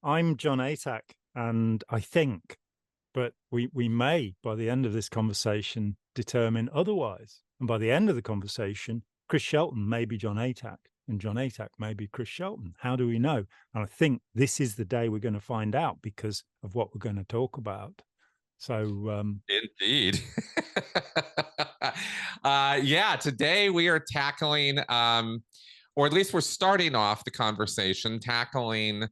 I'm John Atack, and I think, but we may, by the end of this conversation, determine otherwise. And by the end of the conversation, Chris Shelton may be John Atack, and John Atack may be Chris Shelton. How do we know? And I think this is the day we're going to find out because of what we're going to talk about. So, Indeed. Yeah, today we are tackling, or at least we're starting off the conversation tackling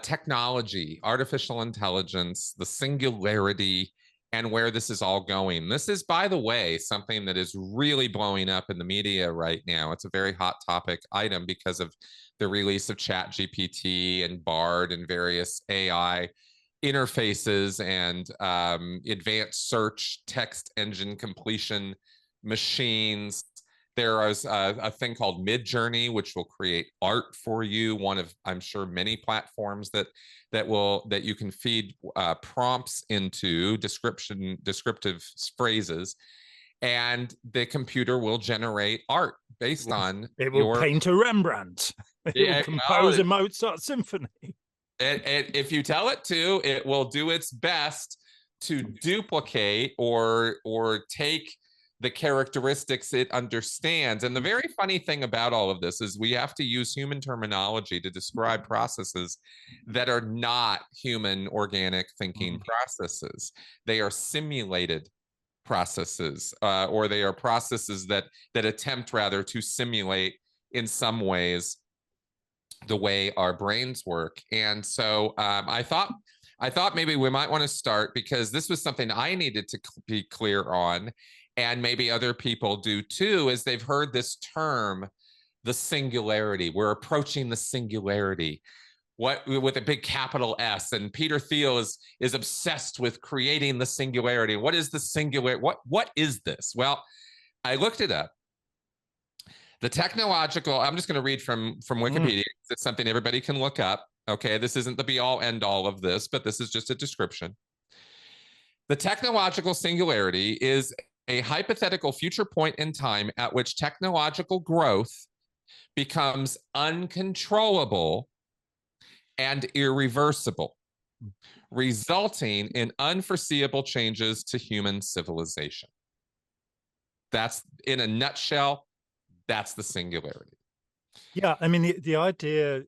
technology, artificial intelligence, the singularity, and where this is all going. This is, by the way, something that is really blowing up in the media right now. It's a very hot topic item because of the release of Chat GPT and Bard and various AI interfaces and advanced search text engine completion machines. There is a thing called Midjourney, which will create art for you. One of, I'm sure, many platforms that you can feed prompts into descriptive phrases, and the computer will generate art based on it will your. paint a Rembrandt. It will Yeah, compose well, a Mozart symphony. if you tell it to, it will do its best to duplicate or take the characteristics it understands. And the very funny thing about all of this is we have to use human terminology to describe processes that are not human organic thinking processes. They are simulated processes, or they are processes that attempt rather to simulate in some ways the way our brains work. And so I thought maybe we might want to start because this was something I needed to be clear on, and maybe other people do too, is they've heard this term, the singularity. We're approaching the singularity. What, with a big capital S, and Peter Thiel is obsessed with creating the singularity. What is the singular? What is this? Well, I looked it up. The technological, I'm just going to read from Wikipedia. It's something everybody can look up. Okay, this isn't the be all end all of this, but this is just a description. The technological singularity is a hypothetical future point in time at which technological growth becomes uncontrollable and irreversible, resulting in unforeseeable changes to human civilization. That's, in a nutshell, that's the singularity. Yeah, I mean the idea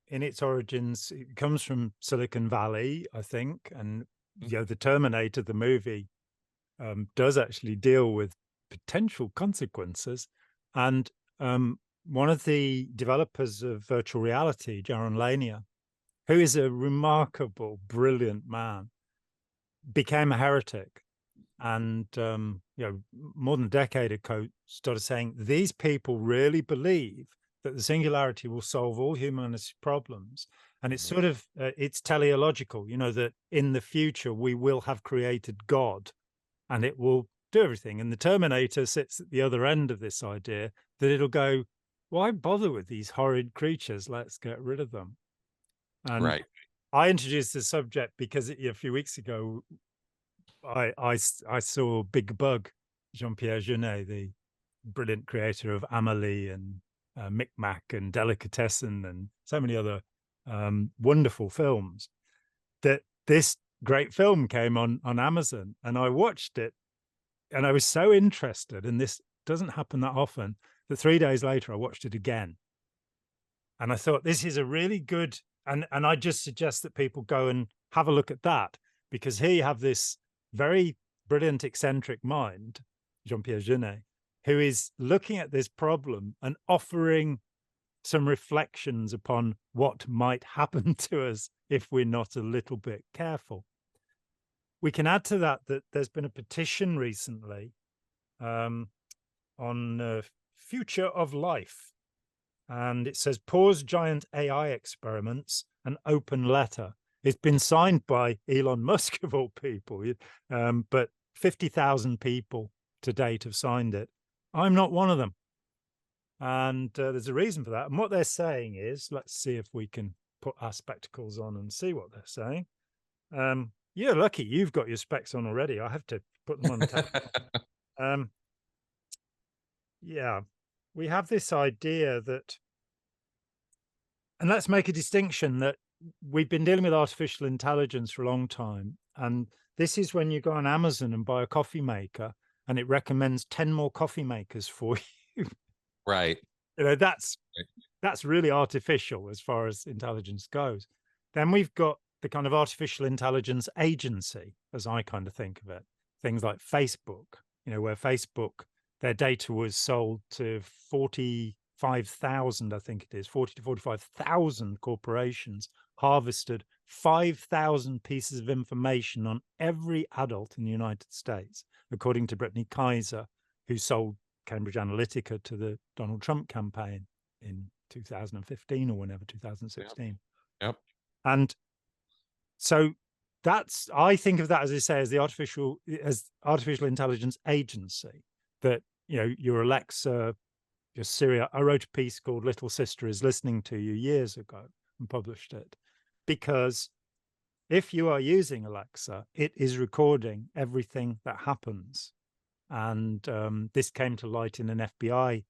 in its origins, it comes from Silicon Valley, I think, and the Terminator, the movie, does actually deal with potential consequences. And one of the developers of virtual reality, Jaron Lanier, who is a remarkable, brilliant man, became a heretic. And more than a decade ago, started saying these people really believe that the singularity will solve all humanity problems. And it's sort of it's teleological, that in the future we will have created God and it will do everything. And the Terminator sits at the other end of this idea that it'll go, why bother with these horrid creatures? Let's get rid of them. And right. I introduced the subject because a few weeks ago, I saw Big Bug, Jean-Pierre Jeunet, the brilliant creator of Amélie and Micmac and Delicatessen and so many other wonderful films. That this great film came on Amazon, and I watched it, and I was so interested, and this doesn't happen that often, that 3 days later I watched it again. And I thought, this is a really good, and I just suggest that people go and have a look at that, because here you have this very brilliant, eccentric mind, Jean-Pierre Jeunet, who is looking at this problem and offering some reflections upon what might happen to us if we're not a little bit careful. We can add to that there's been a petition recently on future of life. And it says, pause giant AI experiments, an open letter. It's been signed by Elon Musk, of all people, but 50,000 people to date have signed it. I'm not one of them. And there's a reason for that. And what they're saying is, let's see if we can put our spectacles on and see what they're saying. You're lucky you've got your specs on already. I have to put them on. Yeah, we have this idea that And let's make a distinction that we've been dealing with artificial intelligence for a long time. And this is when you go on Amazon and buy a coffee maker and it recommends 10 more coffee makers for you. Right. You know, that's really artificial as far as intelligence goes. Then we've got the kind of artificial intelligence agency, as I kind of think of it. Things like Facebook, you know, where Facebook, their data was sold to 45,000, I think it is, 40 to 45,000 corporations, harvested 5,000 pieces of information on every adult in the United States, according to Brittany Kaiser, who sold Cambridge Analytica to the Donald Trump campaign in 2015 or whenever, 2016. Yep. And so that's, I think of that, as I say, as the artificial intelligence agency, that, you know, your Alexa, your Siri. I wrote a piece called Little Sister is Listening to You years ago and published it, because if you are using Alexa, it is recording everything that happens. And this came to light in an FBI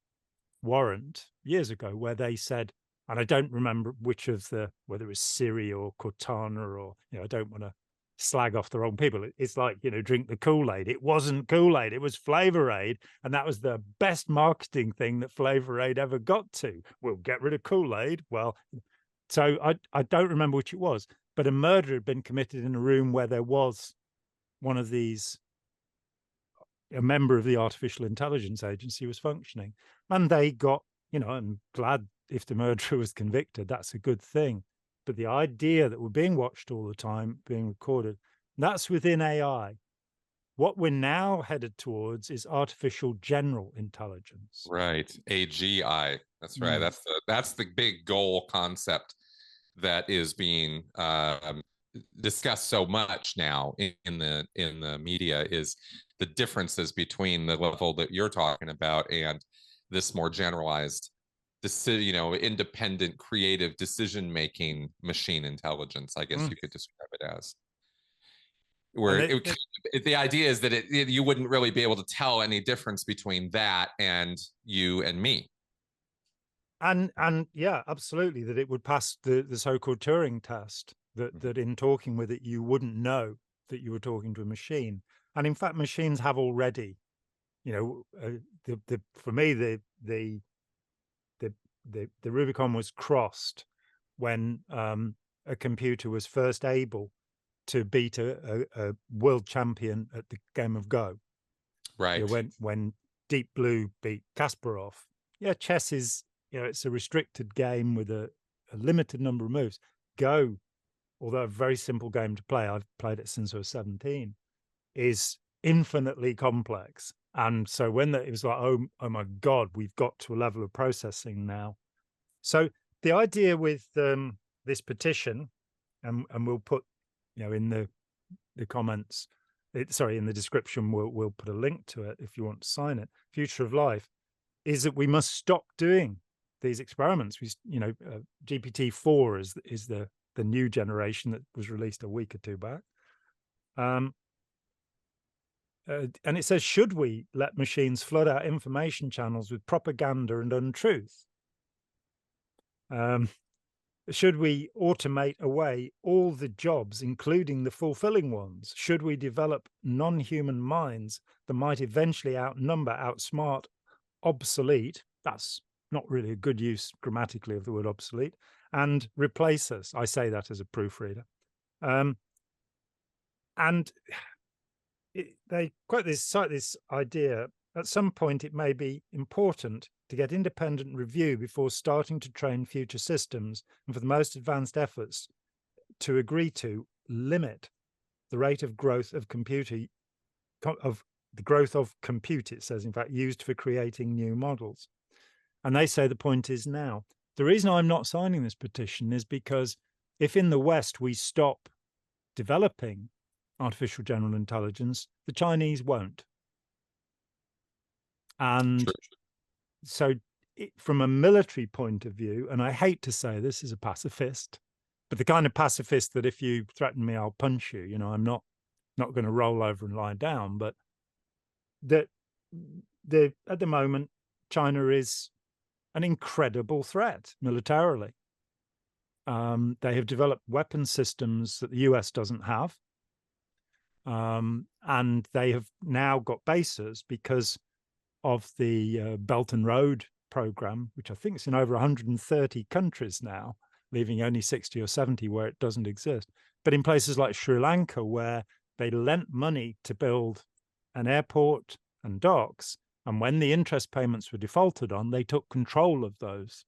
warrant years ago, where they said, and I don't remember which of the, whether it was Siri or Cortana, or, you know, I don't want to slag off the wrong people. It's like, you know, drink the Kool-Aid. It wasn't Kool-Aid, it was Flavor Aid. And that was the best marketing thing that Flavor Aid ever got to. We'll get rid of Kool-Aid. Well, so I don't remember which it was, but a murder had been committed in a room where there was one of these, a member of the artificial intelligence agency was functioning, and they got, you know, I'm glad if the murderer was convicted, that's a good thing. But the idea that we're being watched all the time, being recorded, that's within AI. What we're now headed towards is artificial general intelligence. Right. AGI. That's right. That's the big goal concept that is being discussed so much now in the media, is the differences between the level that you're talking about and this more generalized, you know, independent, creative decision-making machine intelligence, I guess you could describe it as. Where the idea is that you wouldn't really be able to tell any difference between that and you and me. And yeah, absolutely, that it would pass the so-called Turing test, that in talking with it, you wouldn't know that you were talking to a machine. And in fact, machines have already, you know, for me, the Rubicon was crossed when a computer was first able to beat a world champion at the game of Go. Right. You know, when Deep Blue beat Kasparov. Yeah, chess is, you know, it's a restricted game with a limited number of moves. Go, although a very simple game to play, I've played it since I was 17, is infinitely complex. And so when it was like, oh my God, we've got to a level of processing now. So the idea with this petition, and we'll put, you know, in the comments, in the description, we'll put a link to it if you want to sign it. Future of Life is that we must stop doing these experiments. We, you know, GPT-4 is the new generation that was released a week or two back. And it says, should we let machines flood our information channels with propaganda and untruth? Should we automate away all the jobs, including the fulfilling ones? Should we develop non-human minds that might eventually outnumber, outsmart, obsolete? That's not really a good use grammatically of the word obsolete, and replace us. I say that as a proofreader. And they quote this, cite this idea, at some point it may be important to get independent review before starting to train future systems, and for the most advanced efforts to agree to limit the rate of growth of compute, it says, in fact, used for creating new models. And they say the point is now. The reason I'm not signing this petition is because if in the West we stop developing artificial general intelligence, the Chinese won't. And Sure. So from a military point of view, and I hate to say this as a pacifist, but the kind of pacifist that if you threaten me, I'll punch you, you know, I'm not going to roll over and lie down, but that at the moment, China is an incredible threat militarily. They have developed weapon systems that the US doesn't have. And they have now got bases because of the Belt and Road program, which I think is in over 130 countries now, leaving only 60 or 70 where it doesn't exist. But in places like Sri Lanka, where they lent money to build an airport and docks, and when the interest payments were defaulted on, they took control of those,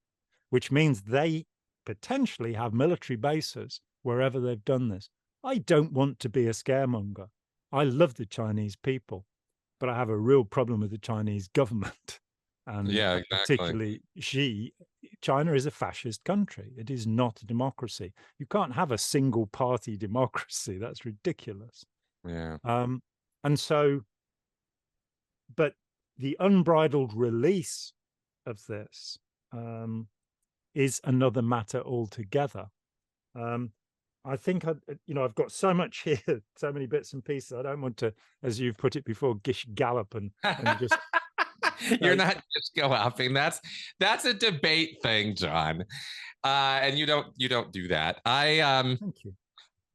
which means they potentially have military bases wherever they've done this. I don't want to be a scaremonger. I love the Chinese people, but I have a real problem with the Chinese government. And Yeah, exactly. particularly China is a fascist country. It is not a democracy. You can't have a single party democracy. That's ridiculous. Yeah. And so, but the unbridled release of this is another matter altogether. I think I've got so much here, so many bits and pieces. I don't want to, as you've put it before, gish gallop and just. You're not just galloping. That's a debate thing, John. And you don't do that. Thank you.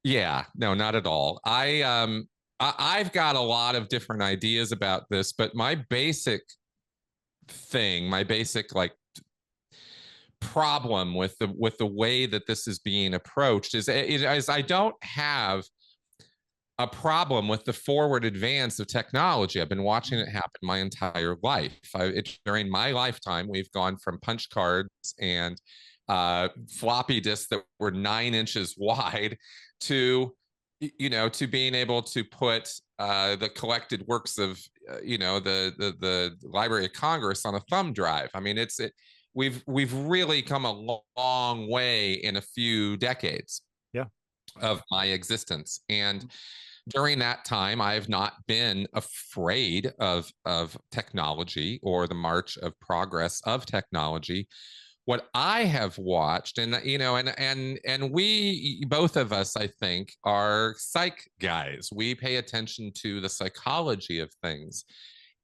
Yeah, no, not at all. I've got a lot of different ideas about this, but my basic like problem with the way that this is being approached is I don't have a problem with the forward advance of technology. I've been watching it happen my entire life. During my lifetime, we've gone from punch cards and floppy disks that were 9 inches wide to being able to put the collected works of the Library of Congress on a thumb drive. I mean, we've really come a long way in a few decades of my existence. And during that time, I have not been afraid of technology or the march of progress of technology. What I have watched, and we both of us, I think, are psych guys. We pay attention to the psychology of things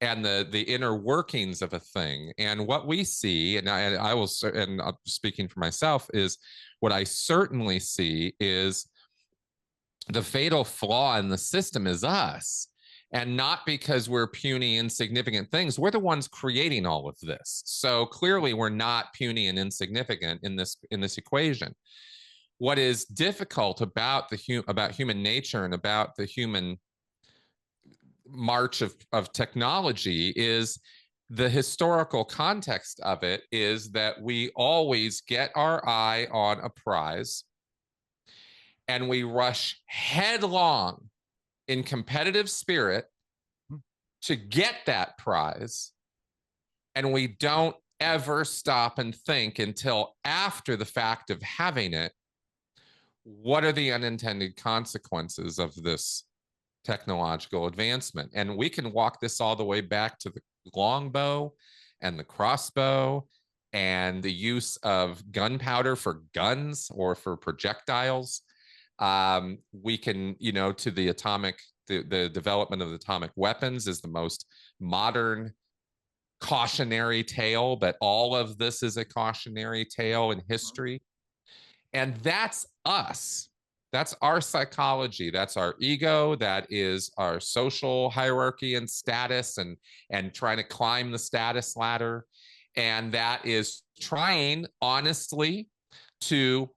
and the inner workings of a thing. And what we see, and I will, and I'm speaking for myself, is what I certainly see is the fatal flaw in the system is us. And not because we're puny, insignificant things. We're the ones creating all of this. So clearly we're not puny and insignificant in this equation. What is difficult about human nature and about the human march of technology is the historical context of it is that we always get our eye on a prize and we rush headlong in competitive spirit to get that prize. And we don't ever stop and think until after the fact of having it, what are the unintended consequences of this technological advancement? And we can walk this all the way back to the longbow and the crossbow and the use of gunpowder for guns or for projectiles. We can, to the atomic, the development of atomic weapons is the most modern cautionary tale, but all of this is a cautionary tale in history. And that's us. That's our psychology. That's our ego. That is our social hierarchy and status and trying to climb the status ladder. And that is trying, honestly, to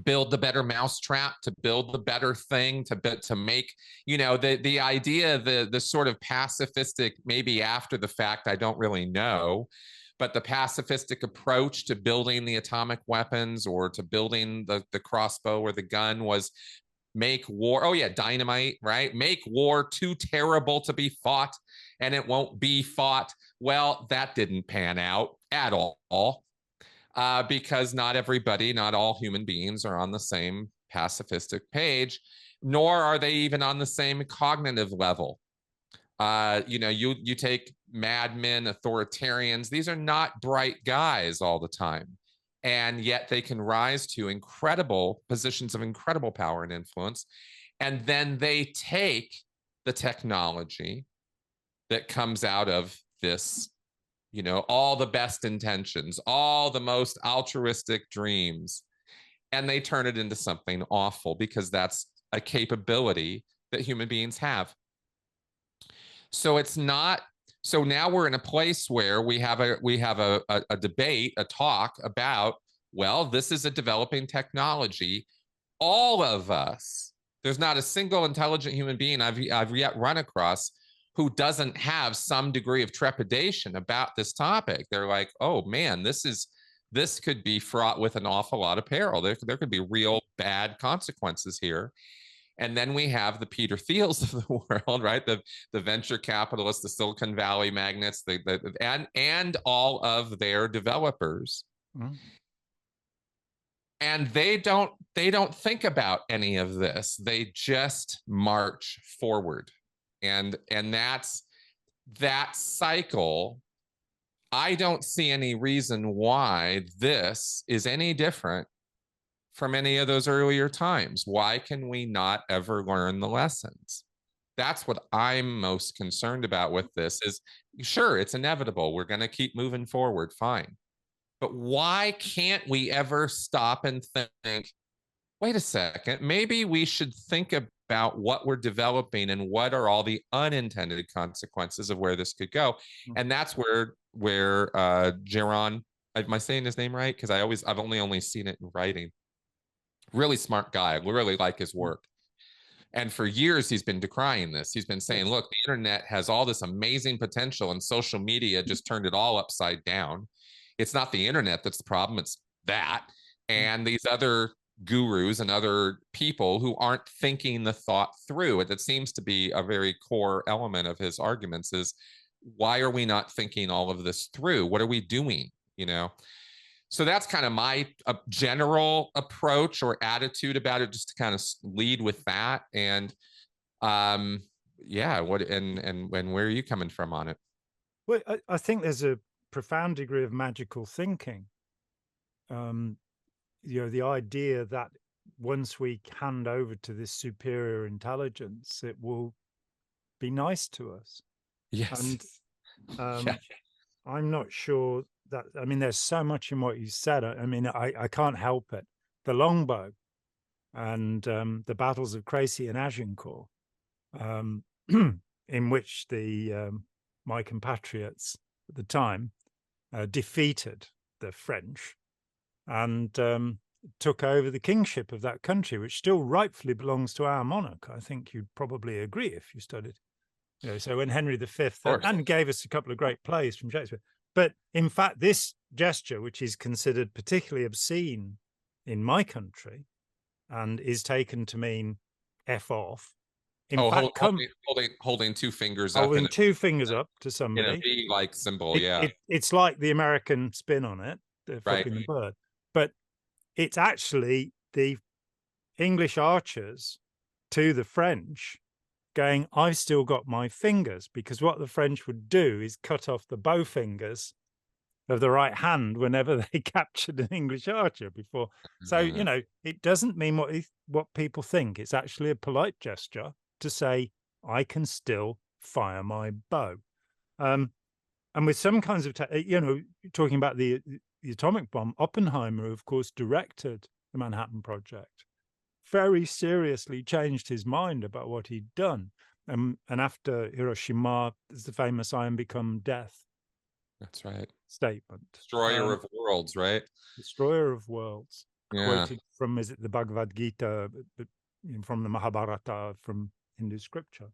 build the better mousetrap, to build the better thing, to make, the idea, the sort of pacifistic, maybe after the fact, I don't really know, but the pacifistic approach to building the atomic weapons or to building the crossbow or the gun was make war. Oh yeah, dynamite, right? Make war too terrible to be fought and it won't be fought. Well, that didn't pan out at all. Because not all human beings are on the same pacifistic page, nor are they even on the same cognitive level. You take madmen, authoritarians, these are not bright guys all the time. And yet they can rise to incredible positions of incredible power and influence. And then they take the technology that comes out of this, all the best intentions, all the most altruistic dreams, and they turn it into something awful because that's a capability that human beings have. So it's not. So now we're in a place where we have a debate, a talk about, well, this is a developing technology. All of us, there's not a single intelligent human being I've yet run across who doesn't have some degree of trepidation about this topic. They're like, oh man, this could be fraught with an awful lot of peril. There could be real bad consequences here. And then we have the Peter Thiels of the world, right? The venture capitalists, the Silicon Valley magnates, and all of their developers. Mm-hmm. And they don't think about any of this. They just march forward. And that's that cycle. I don't see any reason why this is any different from any of those earlier times. Why can we not ever learn the lessons? That's what I'm most concerned about with this is, sure, it's inevitable. We're going to keep moving forward, fine. But why can't we ever stop and think, wait a second, maybe we should think about what we're developing and what are all the unintended consequences of where this could go. And that's where Jaron, am I saying his name right? Because I've only seen it in writing. Really smart guy. I really like his work. And for years, he's been decrying this. He's been saying, look, the internet has all this amazing potential and social media just turned it all upside down. It's not the internet that's the problem. It's that. And these other gurus and other people who aren't thinking the thought through. It seems to be a very core element of his arguments is, why are we not thinking all of this through? What are we doing? You know? So that's kind of my general approach or attitude about it, just to kind of lead with that. And yeah, what and where are you coming from on it? Well, I think there's a profound degree of magical thinking. You know, the idea that once we hand over to this superior intelligence, it will be nice to us. Yes. And yeah. I'm not sure that, I mean, there's so much in what you said. I mean, I can't help it. The Longbow and the battles of Crécy and Agincourt, in which my compatriots at the time defeated the French and took over the kingship of that country, which still rightfully belongs to our monarch. I think you'd probably agree if you studied. You know, so when Henry V and gave us a couple of great plays from Shakespeare. But in fact, this gesture, which is considered particularly obscene in my country and is taken to mean F off. In fact, holding two fingers up. Holding two fingers up to somebody. In a V-like symbol, yeah. It's like the American spin on it, the flipping the bird. But it's actually the English archers to the French going, I've still got my fingers, because what the French would do is cut off the bow fingers of the right hand whenever they captured an English archer before. So, you know, it doesn't mean what people think. It's actually a polite gesture to say, I can still fire my bow. And with some kinds of, you know, talking about the atomic bomb, Oppenheimer, of course, directed the Manhattan Project, very seriously changed his mind about what he'd done. And after Hiroshima, there's the famous "I am become death." That's right. Statement. Destroyer of worlds, right? Destroyer of worlds. Yeah. Quoted from, is it the Bhagavad Gita, from the Mahabharata, from Hindu scripture.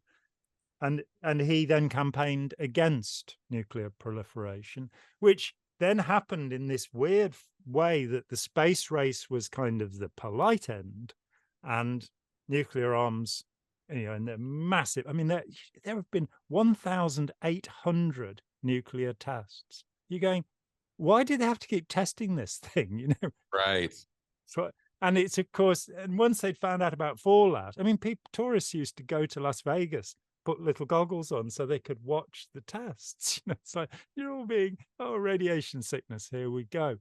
And he then campaigned against nuclear proliferation, which then happened in this weird way that the space race was kind of the polite end, and nuclear arms, you know, and they're massive. I mean, there have been 1,800 nuclear tests. You're going, why do they have to keep testing this thing? You know, right? So, and it's, of course, and once they'd found out about fallout, I mean, tourists used to go to Las Vegas, put little goggles on so they could watch the tests. You know, it's like, you're all being, oh, radiation sickness, here we go.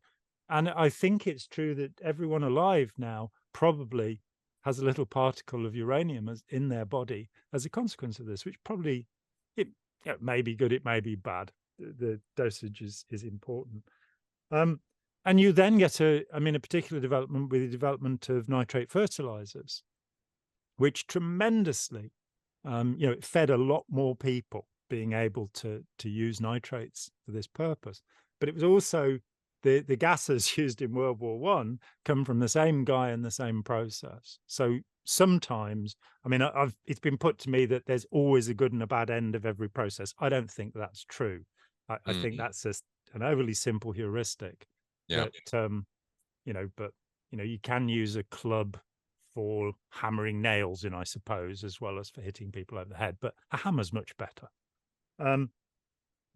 And I think it's true that everyone alive now probably has a little particle of uranium in their body as a consequence of this, which probably, it may be good, it may be bad. The dosage is important. And And you then get a particular development with the development of nitrate fertilizers, which tremendously, it fed a lot more people being able to use nitrates for this purpose. But it was also the gases used in World War One come from the same guy and the same process. So sometimes, it's been put to me that there's always a good and a bad end of every process. I don't think that's true. I think that's just an overly simple heuristic. Yeah. That you can use a club for hammering nails in, I suppose, as well as for hitting people over the head. But a hammer's much better.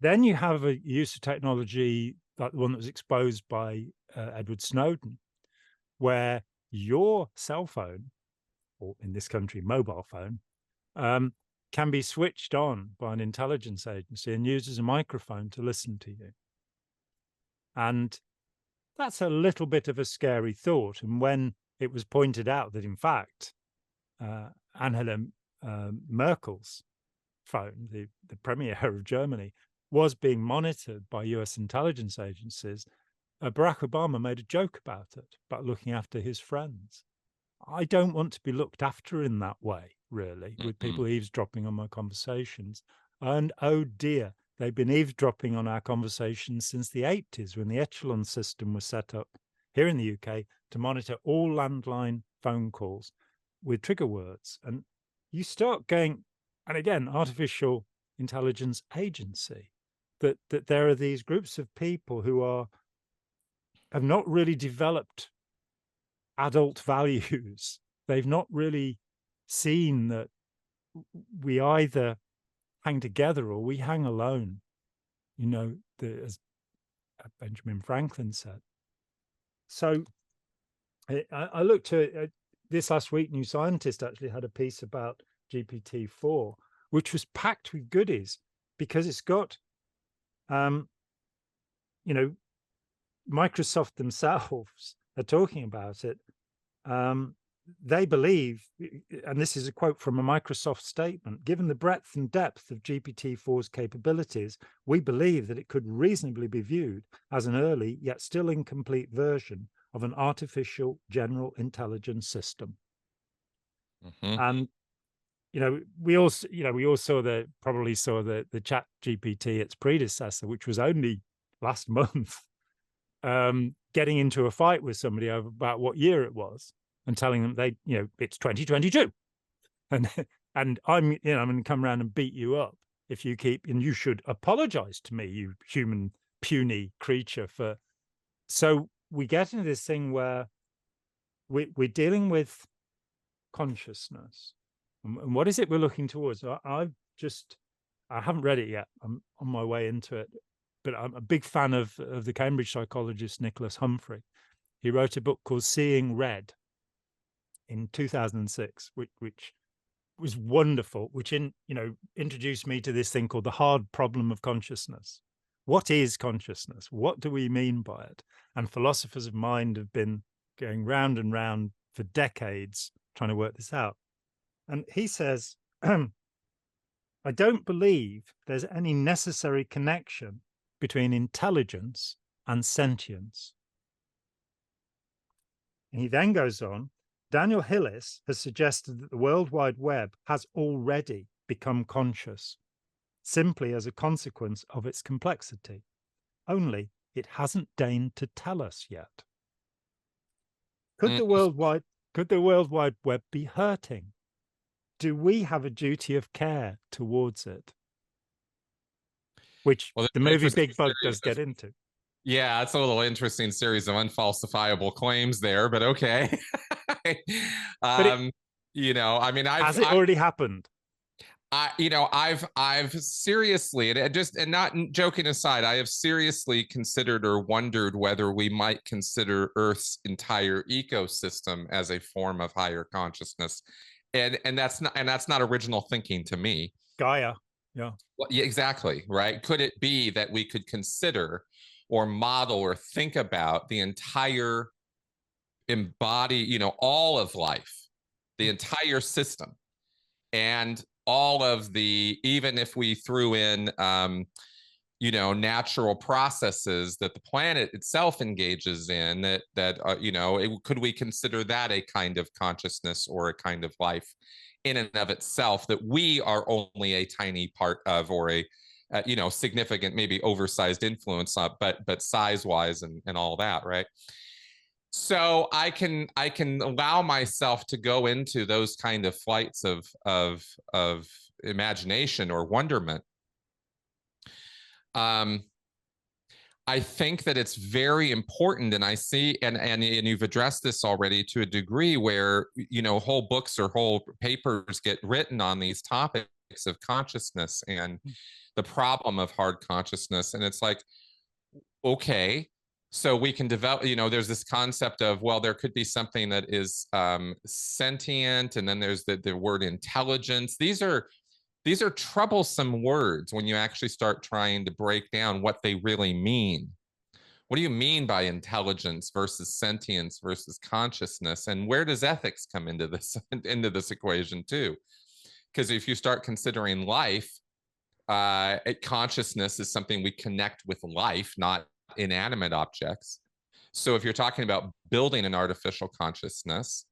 Then you have a use of technology like the one that was exposed by Edward Snowden, where your cell phone, or in this country, mobile phone, can be switched on by an intelligence agency and used as a microphone to listen to you. And that's a little bit of a scary thought. And when it was pointed out that, in fact, Angela Merkel's phone, the premier of Germany, was being monitored by US intelligence agencies, Barack Obama made a joke about it, about looking after his friends. I don't want to be looked after in that way, really, with people eavesdropping on my conversations. And oh dear, they've been eavesdropping on our conversations since the 80s, when the Echelon system was set up here in the UK to monitor all landline phone calls with trigger words. And you start going, and again, artificial intelligence agency, that there are these groups of people who have not really developed adult values. They've not really seen that we either hang together or we hang alone. As Benjamin Franklin said. So I looked at this last week. New Scientist actually had a piece about GPT-4, which was packed with goodies, because it's got, Microsoft themselves are talking about it. They believe, and this is a quote from a Microsoft statement, given the breadth and depth of GPT-4's capabilities, we believe that it could reasonably be viewed as an early yet still incomplete version of an artificial general intelligence system. And we all saw probably saw the Chat GPT, its predecessor, which was only last month, getting into a fight with somebody over about what year it was, and telling them it's 2022, and I'm going to come around and beat you up if you keep, and you should apologize to me, you human puny creature. So we get into this thing where we're dealing with consciousness, and what is it we're looking towards? I haven't read it yet. I'm on my way into it, but I'm a big fan of the Cambridge psychologist Nicholas Humphrey. He wrote a book called Seeing Red in 2006, which was wonderful, which introduced me to this thing called the hard problem of consciousness. What is consciousness? What do we mean by it? And philosophers of mind have been going round and round for decades trying to work this out. And he says, I don't believe there's any necessary connection between intelligence and sentience. And he then goes on, Daniel Hillis has suggested that the World Wide Web has already become conscious, simply as a consequence of its complexity. Only it hasn't deigned to tell us yet. Could the World Wide Web be hurting? Do we have a duty of care towards it? Which the movie Big Bug does get into. Yeah, it's a little interesting series of unfalsifiable claims there, but okay. Has it already happened? I've seriously, and not joking aside, I have seriously considered or wondered whether we might consider Earth's entire ecosystem as a form of higher consciousness, and that's not original thinking to me. Gaia, yeah. Well, yeah, exactly, right. Could it be that we could consider or model or think about the entire all of life, the entire system, and all of the, even if we threw in natural processes that the planet itself engages in, could we consider that a kind of consciousness or a kind of life in and of itself that we are only a tiny part of, or a significant, maybe oversized influence of, but size wise and all that, right? So I can allow myself to go into those kind of flights of imagination or wonderment. I think that it's very important, and I see, and you've addressed this already to a degree, where whole books or whole papers get written on these topics of consciousness and the problem of hard consciousness, and it's like, okay, so we can develop, there's this concept of, well, there could be something that is sentient, and then there's the word intelligence. These are troublesome words when you actually start trying to break down what they really mean. What do you mean by intelligence versus sentience versus consciousness? And where does ethics come into this equation too? Because if you start considering life, consciousness is something we connect with life, not inanimate objects. So if you're talking about building an artificial consciousness,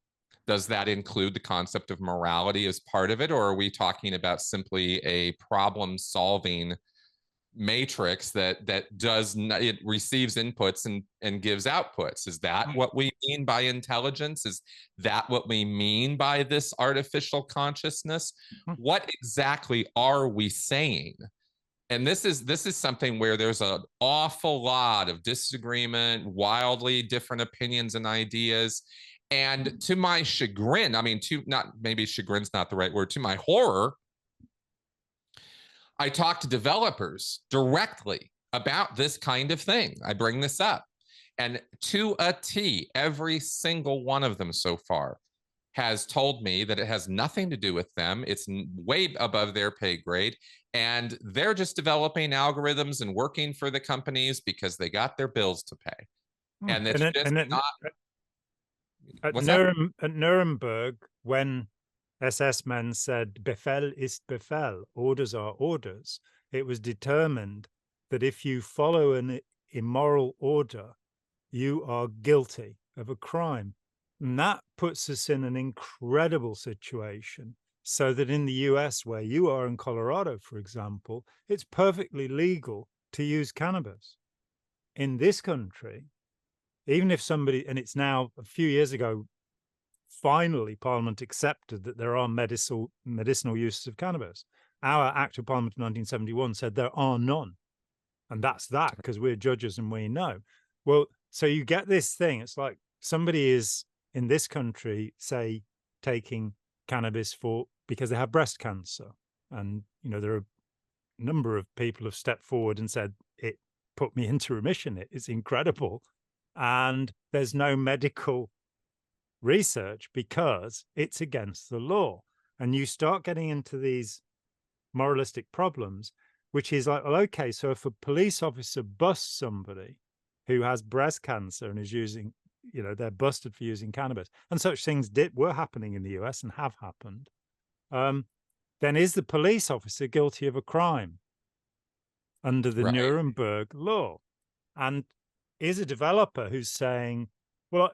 does that include the concept of morality as part of it, or are we talking about simply a problem-solving matrix that does not, it receives inputs and gives outputs? Is that what we mean by intelligence? Is that what we mean by this artificial consciousness? What exactly are we saying? And this is something where there's an awful lot of disagreement, wildly different opinions and ideas. And to my chagrin, maybe chagrin's not the right word, to my horror, I talk to developers directly about this kind of thing. I bring this up, and to a T, every single one of them so far has told me that it has nothing to do with them. It's way above their pay grade, and they're just developing algorithms and working for the companies because they got their bills to pay. And it's not. At Nuremberg, when SS men said Befehl ist Befehl, orders are orders, it was determined that if you follow an immoral order, you are guilty of a crime. And that puts us in an incredible situation, so that in the US, where you are in Colorado, for example, it's perfectly legal to use cannabis. In this country, even if somebody, and it's now a few years ago, finally Parliament accepted that there are medicinal uses of cannabis. Our Act of Parliament of 1971 said there are none. And that's that, because we're judges and we know. Well, so you get this thing. It's like somebody is in this country, say, taking cannabis because they have breast cancer. And, there are a number of people have stepped forward and said, it put me into remission. It's incredible. And there's no medical research because it's against the law. And you start getting into these moralistic problems, which is like, well, okay, so if a police officer busts somebody who has breast cancer and is using, they're busted for using cannabis, and such things were happening in the US and have happened, then is the police officer guilty of a crime under the Nuremberg law? And is a developer who's saying, well,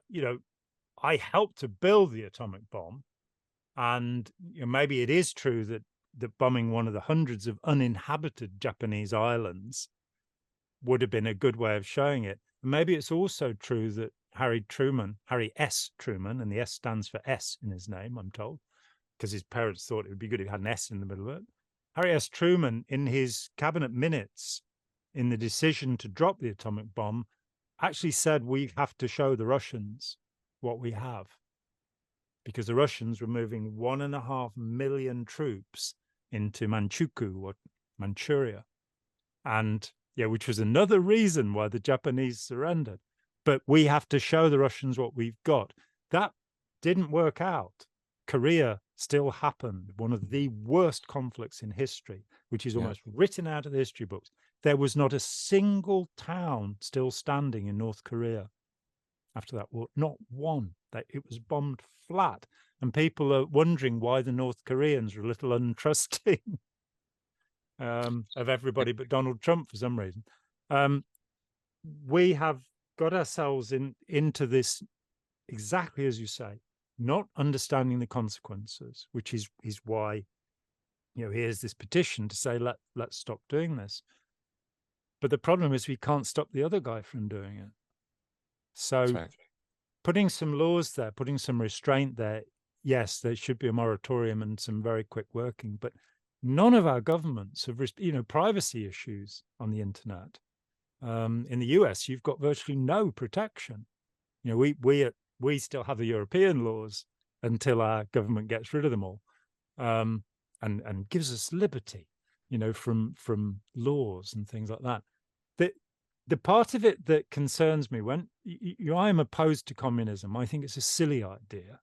I helped to build the atomic bomb, and maybe it is true that bombing one of the hundreds of uninhabited Japanese islands would have been a good way of showing it. And maybe it's also true that Harry S. Truman, and the S stands for S in his name, I'm told, because his parents thought it would be good if he had an S in the middle of it. Harry S. Truman, in his cabinet minutes, in the decision to drop the atomic bomb, actually said we have to show the Russians what we have, because the Russians were moving 1.5 million troops into Manchukuo, or Manchuria, and which was another reason why the Japanese surrendered. But we have to show the Russians what we've got. That didn't work out. Korea still happened, one of the worst conflicts in history, which is almost written out of the history books. There was not a single town still standing in North Korea after that war, not one. It was bombed flat. And people are wondering why the North Koreans are a little untrusting. of everybody but Donald Trump for some reason. We have got ourselves into this, exactly as you say, not understanding the consequences, which is why, here's this petition to say let's stop doing this. But the problem is we can't stop the other guy from doing it. So right. Putting some laws there, putting some restraint there, yes, there should be a moratorium and some very quick working, but none of our governments have, privacy issues on the internet. In the US, you've got virtually no protection. We still have the European laws until our government gets rid of them all, and gives us liberty, from laws and things like that. The part of it that concerns me, when I am opposed to communism, I think it's a silly idea.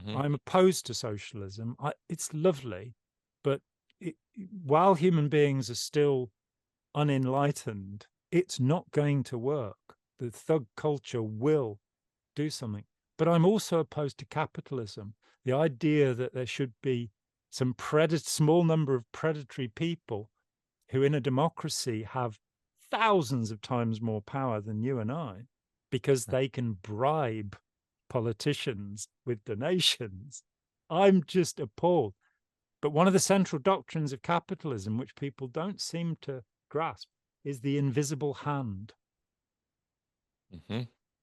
I'm opposed to socialism. It's lovely, but while human beings are still unenlightened, it's not going to work. The thug culture will do something. But I'm also opposed to capitalism. The idea that there should be some small number of predatory people who in a democracy have thousands of times more power than you and I, because they can bribe politicians with donations. I'm just appalled. But one of the central doctrines of capitalism, which people don't seem to grasp, is the invisible hand.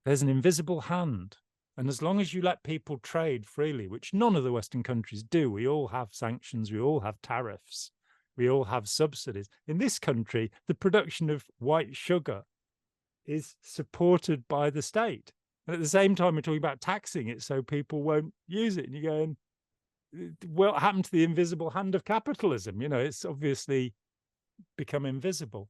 There's an invisible hand. And as long as you let people trade freely, which none of the Western countries do, we all have sanctions, we all have tariffs, we all have subsidies. In this country, the production of white sugar is supported by the state. And at the same time, we're talking about taxing it so people won't use it. And you're going, what happened to the invisible hand of capitalism? It's obviously become invisible.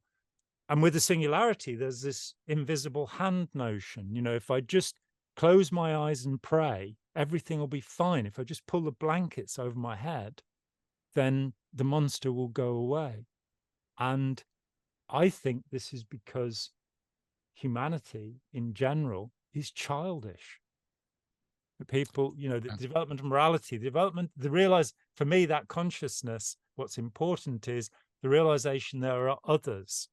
And with the singularity, there's this invisible hand notion. If I just close my eyes and pray, everything will be fine. If I just pull the blankets over my head, then the monster will go away. And I think this is because humanity in general is childish. The people, the development of morality, for me, that consciousness, what's important is the realization there are others.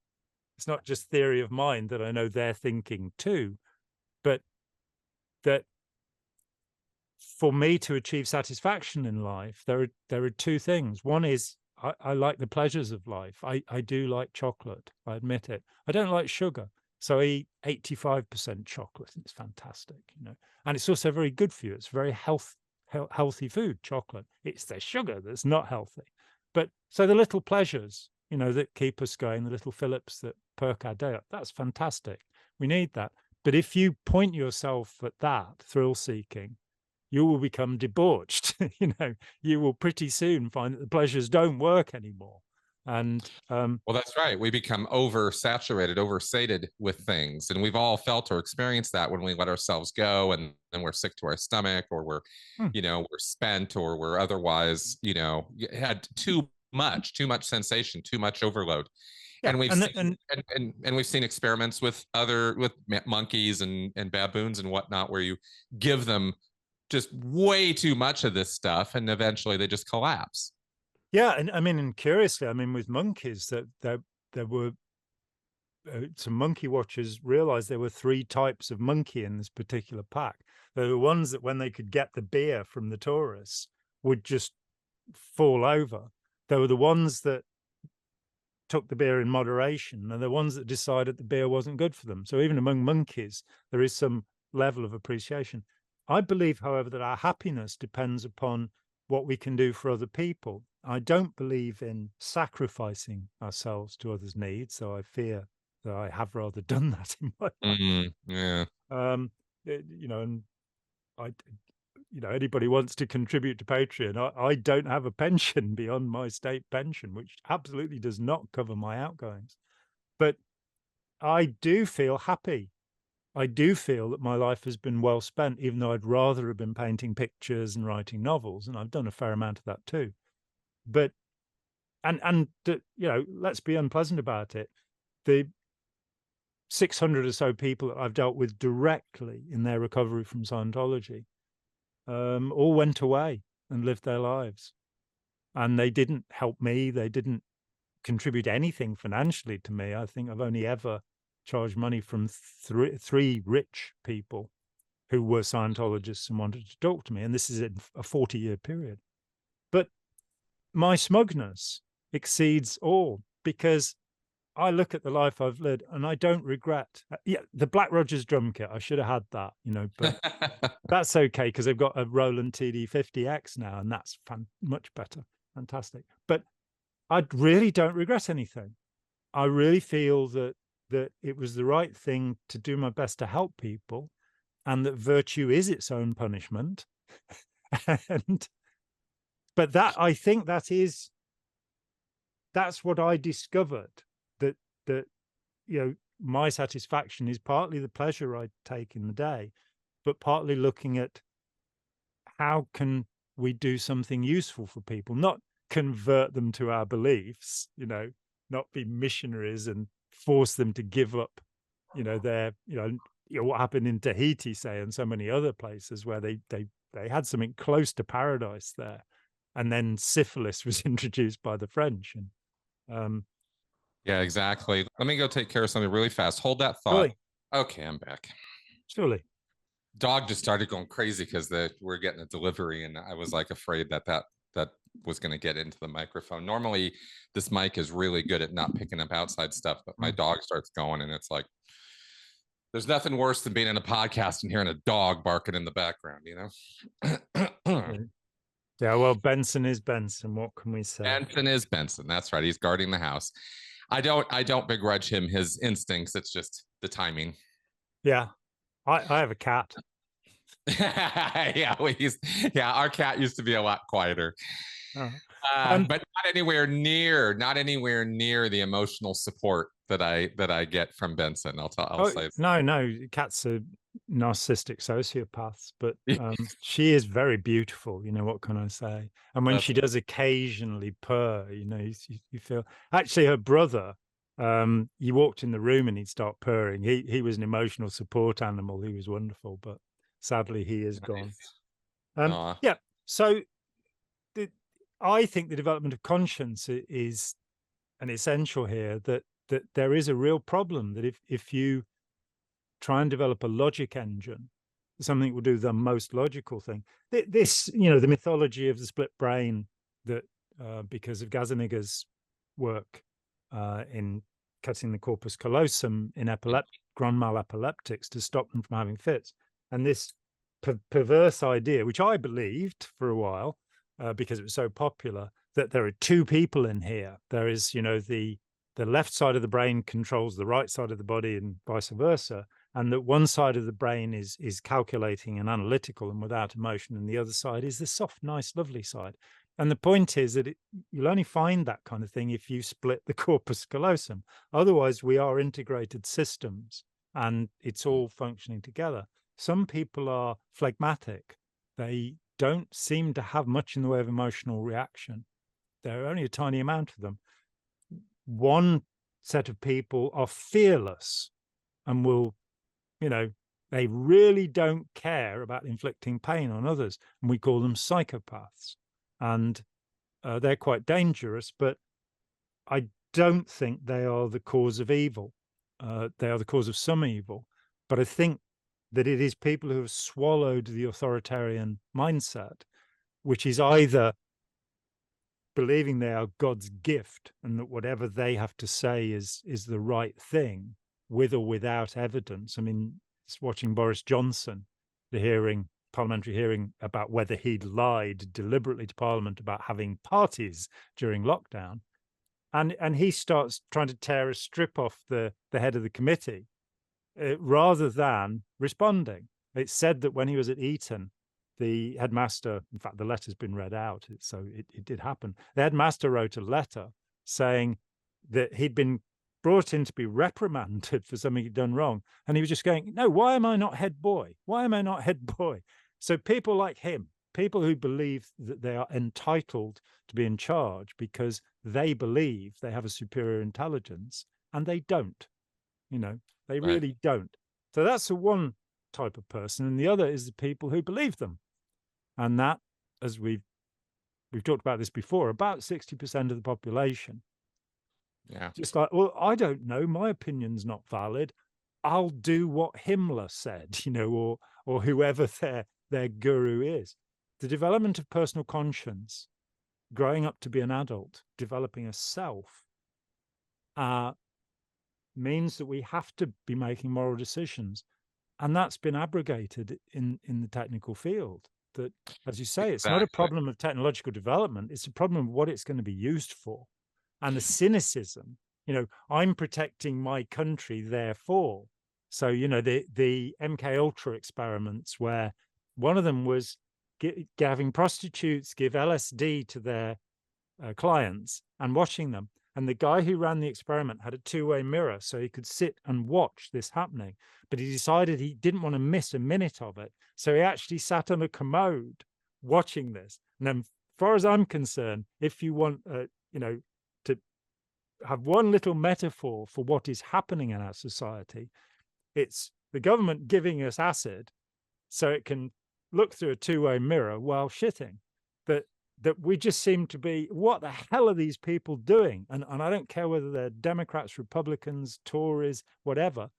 It's not just theory of mind that I know they're thinking too, but that for me to achieve satisfaction in life, there are two things. One is I like the pleasures of life. I do like chocolate. I admit it. I don't like sugar. So I eat 85% chocolate. It's fantastic, and it's also very good for you. It's very healthy food, chocolate. It's the sugar that's not healthy. But so the little pleasures, that keep us going, the little Phillips that perk our day up, that's fantastic. We need that. But if you point yourself at that thrill seeking, you will become debauched. You will pretty soon find that the pleasures don't work anymore. And well, that's right. We become oversaturated, oversated with things, and we've all felt or experienced that when we let ourselves go, and we're sick to our stomach, or we're spent, or we're otherwise, had too much sensation, too much overload. Yeah, and we've seen experiments with monkeys and baboons and whatnot, where you give them just way too much of this stuff, and eventually they just collapse. Yeah, and curiously, with monkeys, that there were some monkey watchers realized there were three types of monkey in this particular pack. There were ones that when they could get the beer from the tourists would just fall over. There were the ones that took the beer in moderation, and the ones that decided the beer wasn't good for them. So even among monkeys, there is some level of appreciation. I believe, however, that our happiness depends upon what we can do for other people. I don't believe in sacrificing ourselves to others' needs, so I fear that I have rather done that in my life. Yeah. And anybody wants to contribute to Patreon, I don't have a pension beyond my state pension, which absolutely does not cover my outgoings. But I do feel happy. I do feel that my life has been well spent, even though I'd rather have been painting pictures and writing novels, and I've done a fair amount of that too. But let's be unpleasant about it. The 600 or so people that I've dealt with directly in their recovery from Scientology all went away and lived their lives, and they didn't help me. They didn't contribute anything financially to me. I think I've only ever charged money from three rich people who were Scientologists and wanted to talk to me. And this is in a 40-year period. But my smugness exceeds all, because I look at the life I've led and I don't regret. Yeah, the Black Rogers drum kit, I should have had that, but that's okay, because I've got a Roland TD-50X now, and that's much better. Fantastic. But I really don't regret anything. I really feel that it was the right thing to do my best to help people, and that virtue is its own punishment. But I think that's what I discovered, that my satisfaction is partly the pleasure I take in the day, but partly looking at how can we do something useful for people, not convert them to our beliefs, not be missionaries and force them to give up, their, what happened in Tahiti, say, and so many other places where they had something close to paradise there, and then syphilis was introduced by the French. And yeah, exactly. Let me go take care of something really fast. Hold that thought. Surely. Okay, I'm back. Surely. Dog just started going crazy because we're getting a delivery, and I was like afraid that was going to get into the microphone. Normally, this mic is really good at not picking up outside stuff, but my dog starts going, and it's like, there's nothing worse than being in a podcast and hearing a dog barking in the background, Yeah, well, Benson is Benson. What can we say? Benson is Benson. That's right. He's guarding the house. I don't begrudge him his instincts. It's just the timing. Yeah, I have a cat. Yeah, our cat used to be a lot quieter. But not anywhere near the emotional support that I get from Benson. I'll say no, cats are narcissistic sociopaths, but she is very beautiful. What can I say? And when she does occasionally purr, you feel. Actually, her brother, you walked in the room and he'd start purring. He was an emotional support animal. He was wonderful, but sadly he is gone. Yeah, so I think the development of conscience is an essential here, that there is a real problem, that if you try and develop a logic engine, something will do the most logical thing. This, the mythology of the split brain, that because of Gazaniga's work in cutting the corpus callosum in grand mal epileptics to stop them from having fits, and this perverse idea, which I believed for a while, because it was so popular, that there are two people in here. There is, the left side of the brain controls the right side of the body, and vice versa, and that one side of the brain is calculating and analytical and without emotion, and the other side is the soft, nice, lovely side. And the point is that you'll only find that kind of thing if you split the corpus callosum. Otherwise, we are integrated systems, and it's all functioning together. Some people are phlegmatic. They don't seem to have much in the way of emotional reaction. There are only a tiny amount of them. One set of people are fearless and will, they really don't care about inflicting pain on others. And we call them psychopaths. And they're quite dangerous, but I don't think they are the cause of evil. They are the cause of some evil. But I think that it is people who have swallowed the authoritarian mindset, which is either believing they are God's gift and that whatever they have to say is the right thing, with or without evidence. I mean, it's watching Boris Johnson, the parliamentary hearing about whether he'd lied deliberately to Parliament about having parties during lockdown. And he starts trying to tear a strip off the head of the committee, rather than responding. It's said that when he was at Eton, the headmaster, in fact, the letter's been read out, so it did happen. The headmaster wrote a letter saying that he'd been brought in to be reprimanded for something he'd done wrong. And he was just going, no, why am I not head boy? Why am I not head boy? So people like him, people who believe that they are entitled to be in charge because they believe they have a superior intelligence, and they don't, they really don't. So that's the one type of person. And the other is the people who believe them. And that, as we've talked about this before, about 60% of the population Yeah. Just like, well, I don't know, my opinion's not valid. I'll do what Himmler said, or whoever their guru is. The development of personal conscience, growing up to be an adult, developing a self, means that we have to be making moral decisions. And that's been abrogated in the technical field. That, as you say, it's not a problem of technological development, it's a problem of what it's going to be used for. And the cynicism, I'm protecting my country, therefore. So, the MK Ultra experiments, where one of them was having prostitutes give LSD to their clients and watching them. And the guy who ran the experiment had a two-way mirror so he could sit and watch this happening. But he decided he didn't want to miss a minute of it. So he actually sat on a commode watching this. And then, as far as I'm concerned, if you want, to have one little metaphor for what is happening in our society, it's the government giving us acid so it can look through a two-way mirror while shitting. That we just seem to be, what the hell are these people doing? And I don't care whether they're Democrats, Republicans, Tories, whatever.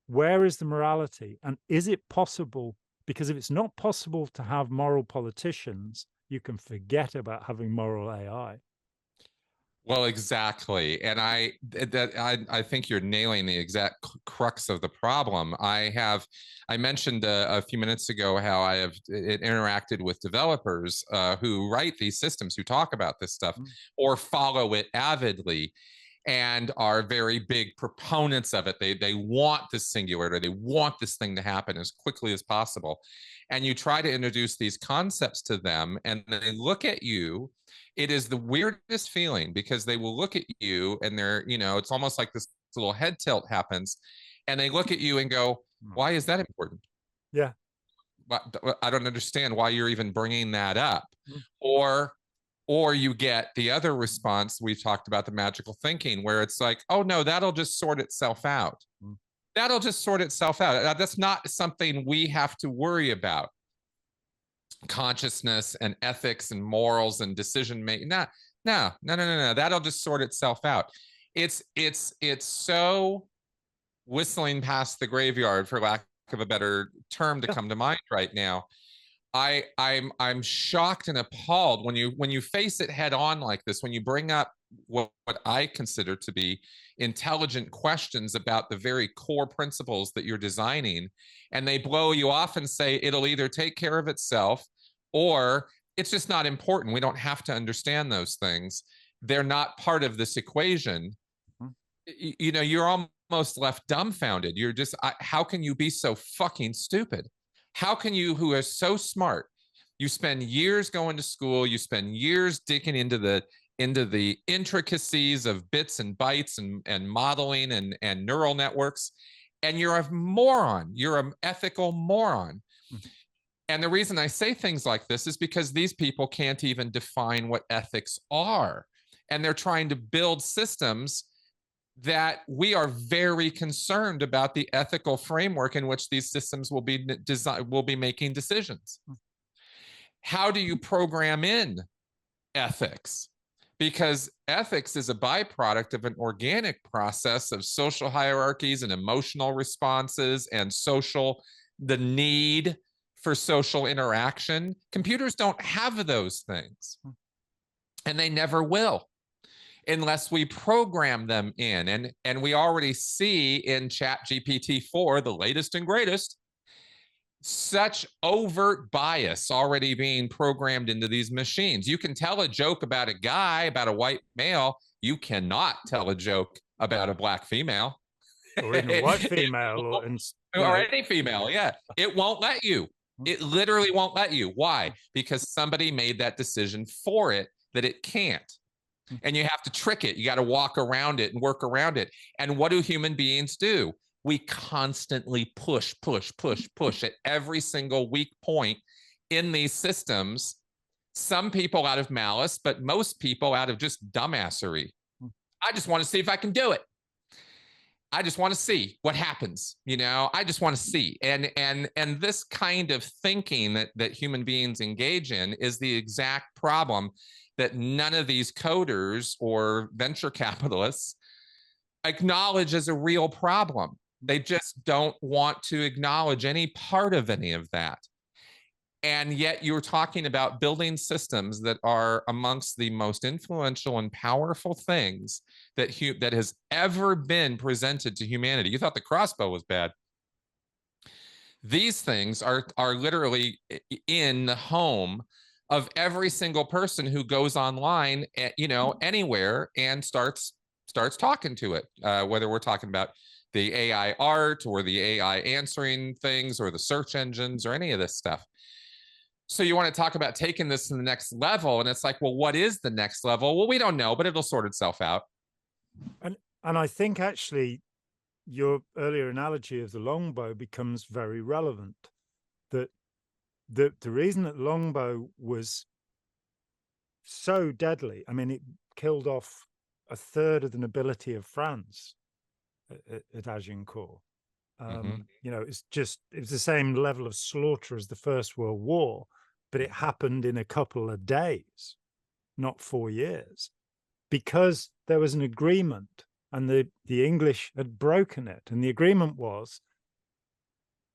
Where is the morality? And is it possible? Because if it's not possible to have moral politicians, you can forget about having moral AI. Well, exactly. And I think you're nailing the exact crux of the problem. I mentioned a few minutes ago how I have interacted with developers who write these systems, who talk about this stuff or follow it avidly and are very big proponents of it. They want this singularity. They want this thing to happen as quickly as possible. And you try to introduce these concepts to them and they look at you. It is the weirdest feeling because they will look at you and they're, it's almost like this little head tilt happens and they look at you and go, why is that important? Yeah. But I don't understand why you're even bringing that up. Or you get the other response. We talked about the magical thinking where it's like, oh no, that'll just sort itself out. That'll just sort itself out. That's not something we have to worry about. Consciousness and ethics and morals and decision making. No. That'll just sort itself out. It's so whistling past the graveyard, for lack of a better term to come to mind right now. I'm shocked and appalled when you face it head on like this, when you bring up what I consider to be intelligent questions about the very core principles that you're designing, and they blow you off and say it'll either take care of itself or it's just not important. We don't have to understand those things. They're not part of this equation. You're almost left dumbfounded. You're just, how can you be so fucking stupid? How can you, who are so smart, you spend years going to school, you spend years digging into the intricacies of bits and bytes and modeling and neural networks, and you're a moron. You're an ethical moron. And the reason I say things like this is because these people can't even define what ethics are. And they're trying to build systems that we are very concerned about the ethical framework in which these systems will be making decisions. How do you program in ethics? Because ethics is a byproduct of an organic process of social hierarchies and emotional responses and the need for social interaction. Computers don't have those things, and they never will unless we program them in. And we already see in Chat GPT 4, the latest and greatest, such overt bias already being programmed into these machines. You can tell a joke about a guy, about a white male. You cannot tell a joke about a black female. Or even a white female. Or any female, yeah. It won't let you. It literally won't let you. Why? Because somebody made that decision for it that it can't. And you have to trick it. You got to walk around it and work around it. And what do human beings do? We constantly push at every single weak point in these systems. Some people out of malice, but most people out of just dumbassery. I just want to see if I can do it. I just want to see what happens. I just want to see. And this kind of thinking that human beings engage in is the exact problem that none of these coders or venture capitalists acknowledge as a real problem. They just don't want to acknowledge any part of any of that. And yet you're talking about building systems that are amongst the most influential and powerful things that has ever been presented to humanity. You thought the crossbow was bad. These things are literally in the home of every single person who goes online, anywhere, and starts talking to it, whether we're talking about the AI art or the AI answering things or the search engines or any of this stuff. So you want to talk about taking this to the next level, and it's like, well, what is the next level? Well, we don't know, but it'll sort itself out. And I think actually your earlier analogy of the longbow becomes very relevant. That the reason that Longbow was so deadly, I mean, it killed off a third of the nobility of France at Agincourt. It was the same level of slaughter as the First World War, but it happened in a couple of days, not 4 years, because there was an agreement, and the English had broken it. And the agreement was,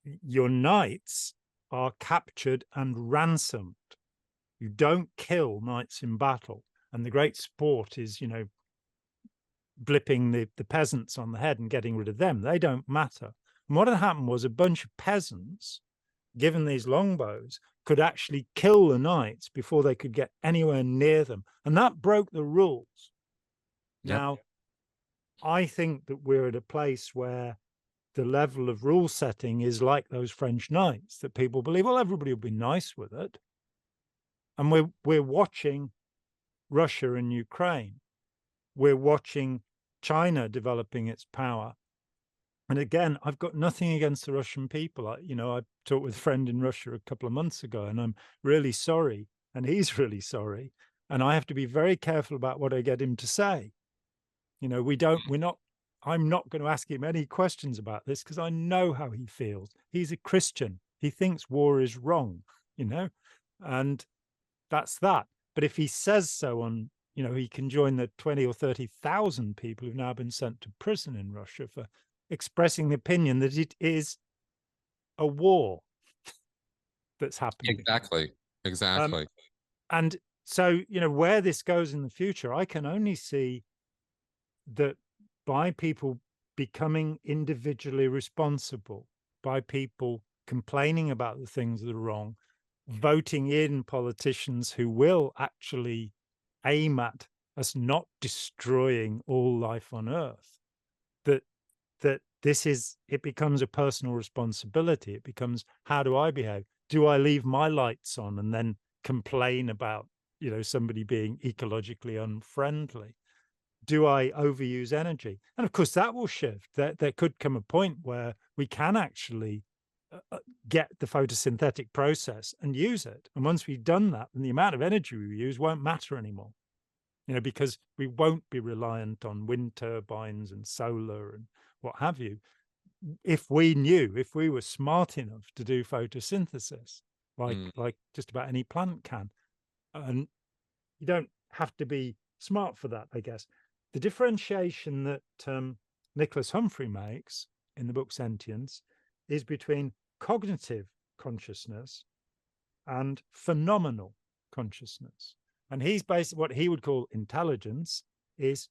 your knights are captured and ransomed. You don't kill knights in battle. And the great sport is, blipping the peasants on the head and getting rid of them. They don't matter. And what had happened was a bunch of peasants, given these longbows, could actually kill the knights before they could get anywhere near them. And that broke the rules. Yep. Now, I think that we're at a place where the level of rule setting is like those French knights, that people believe, well, everybody will be nice with it. And we're watching Russia and Ukraine. We're watching China developing its power. And again, I've got nothing against the Russian people. I talked with a friend in Russia a couple of months ago, and I'm really sorry, and he's really sorry. And I have to be very careful about what I get him to say. I'm not going to ask him any questions about this because I know how he feels. He's a Christian. He thinks war is wrong, and that's that. But if he says so on, he can join the 20 or 30,000 people who've now been sent to prison in Russia for expressing the opinion that it is a war that's happening. Exactly. And so, where this goes in the future, I can only see that by people becoming individually responsible, by people complaining about the things that are wrong, voting in politicians who will actually aim at us not destroying all life on Earth, that it becomes a personal responsibility. It becomes, how do I behave? Do I leave my lights on and then complain about, somebody being ecologically unfriendly? Do I overuse energy? And of course, that will shift. There could come a point where we can actually get the photosynthetic process and use it. And once we've done that, then the amount of energy we use won't matter anymore, because we won't be reliant on wind turbines and solar and what have you. If we were smart enough to do photosynthesis, like just about any plant can, and you don't have to be smart for that, I guess. The differentiation that Nicholas Humphrey makes in the book Sentience is between cognitive consciousness and phenomenal consciousness. And he's based, what he would call intelligence is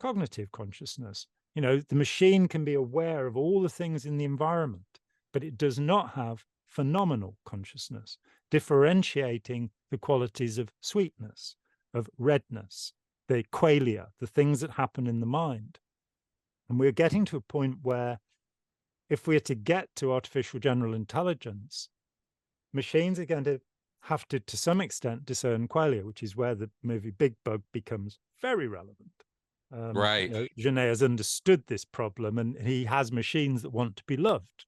cognitive consciousness. The machine can be aware of all the things in the environment, but it does not have phenomenal consciousness, differentiating the qualities of sweetness, of redness, the qualia, the things that happen in the mind. And we're getting to a point where if we're to get to artificial general intelligence, machines are going to have to some extent, discern qualia, which is where the movie Big Bug becomes very relevant. Right. Jeunet has understood this problem, and he has machines that want to be loved,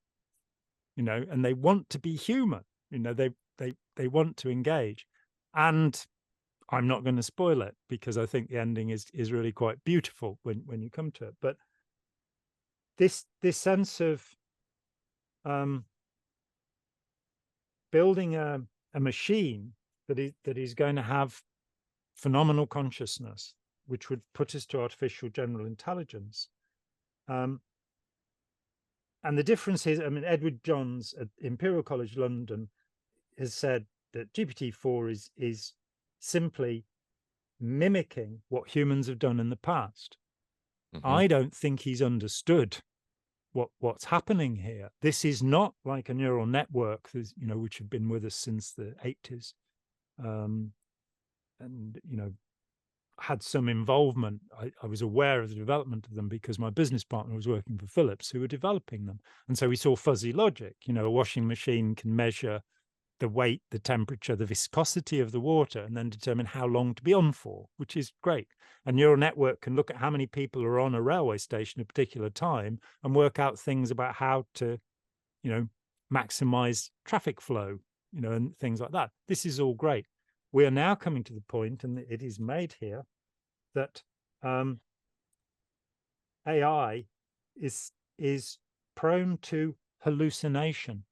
and they want to be human. They want to engage. And I'm not going to spoil it because I think the ending is really quite beautiful when you come to it. But this sense of building a machine that is going to have phenomenal consciousness, which would put us to artificial general intelligence. And the difference is, I mean, Edward Johns at Imperial College London has said that GPT-4 is simply mimicking what humans have done in the past. I don't think he's understood what's happening here. This is not like a neural network, which have been with us since the 80s, and had some involvement. I was aware of the development of them because my business partner was working for Philips, who were developing them, and so we saw fuzzy logic. A washing machine can measure the weight, the temperature, the viscosity of the water, and then determine how long to be on for, which is great. A neural network can look at how many people are on a railway station at a particular time and work out things about how to, maximize traffic flow, and things like that. This is all great. We are now coming to the point, and it is made here, that AI is prone to hallucination.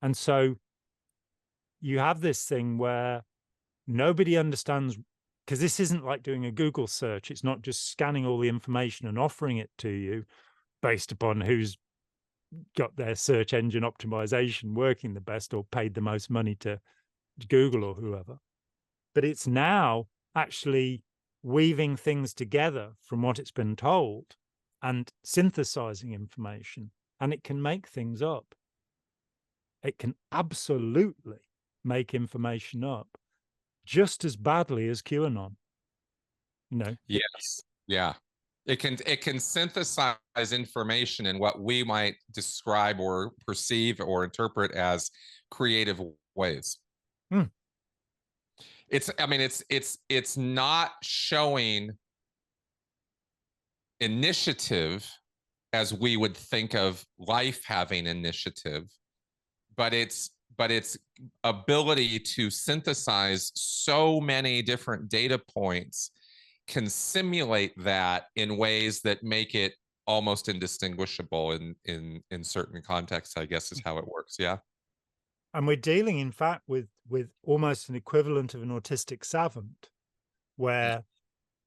And so you have this thing where nobody understands, because this isn't like doing a Google search. It's not just scanning all the information and offering it to you based upon who's got their search engine optimization working the best or paid the most money to Google or whoever. But it's now actually weaving things together from what it's been told and synthesizing information, and it can make things up. It can absolutely make information up just as badly as QAnon. Yes. Yeah. It can synthesize information in what we might describe or perceive or interpret as creative ways. It's not showing initiative as we would think of life having initiative, but its ability to synthesize so many different data points can simulate that in ways that make it almost indistinguishable in certain contexts, I guess is how it works. Yeah. And we're dealing, in fact, with almost an equivalent of an autistic savant, where,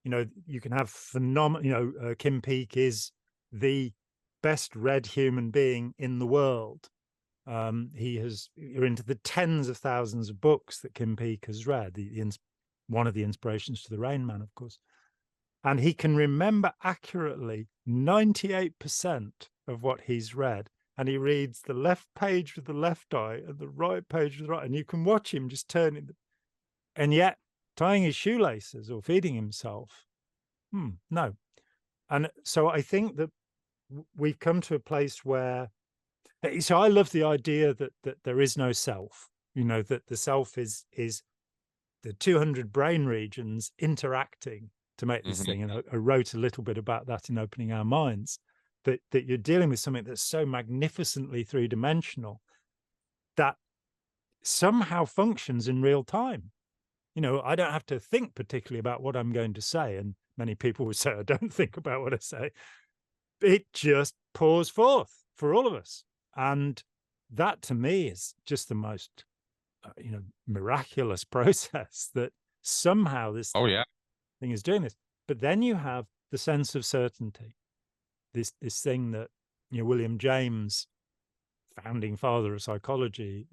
you can have phenomenal, Kim Peek is the best read human being in the world. You're into the tens of thousands of books that Kim Peek has read, one of the inspirations to the Rain Man, of course. And he can remember accurately 98% of what he's read. And he reads the left page with the left eye and the right page with the right. And you can watch him just turning, and yet tying his shoelaces or feeding himself. No. And so I think that we've come to a place where, so I love the idea that there is no self, that the self is the 200 brain regions interacting to make this thing. And I wrote a little bit about that in Opening Our Minds, that you're dealing with something that's so magnificently three-dimensional that somehow functions in real time. I don't have to think particularly about what I'm going to say. And many people would say, I don't think about what I say. It just pours forth for all of us. And that to me is just the most, miraculous process that somehow this thing is doing this. But then you have the sense of certainty, this thing that, William James, founding father of psychology,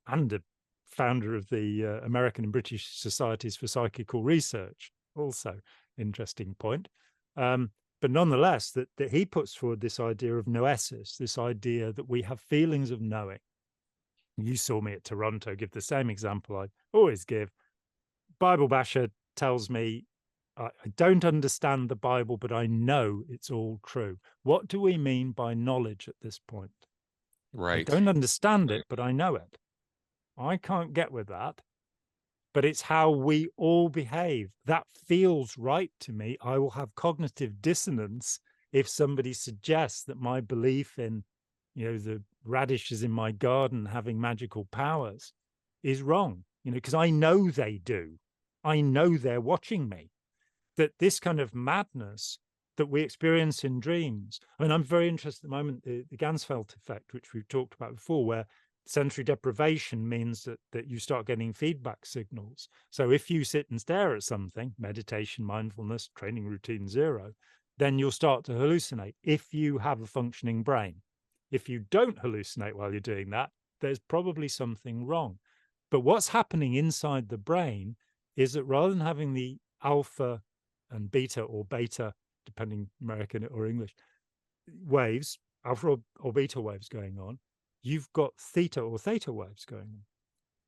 and a founder of the American and British Societies for Psychical Research, also interesting point. But nonetheless, that he puts forward this idea of noesis, this idea that we have feelings of knowing. You saw me at Toronto give the same example I always give. Bible basher tells me, I don't understand the Bible, but I know it's all true. What do we mean by knowledge at this point? Right. I don't understand it, but I know it. I can't get with that. But it's how we all behave. That feels right to me. I will have cognitive dissonance if somebody suggests that my belief in, the radishes in my garden having magical powers is wrong, because I know they do. I know they're watching me. That this kind of madness that we experience in dreams. I mean, I'm very interested at the moment, the Ganzfeld effect, which we've talked about before, where sensory deprivation means that you start getting feedback signals. So if you sit and stare at something, meditation, mindfulness, training routine 0, then you'll start to hallucinate if you have a functioning brain. If you don't hallucinate while you're doing that, there's probably something wrong. But what's happening inside the brain is that rather than having the alpha and beta or beta, depending American or English, waves, alpha or beta waves going on, you've got theta or theta waves going on.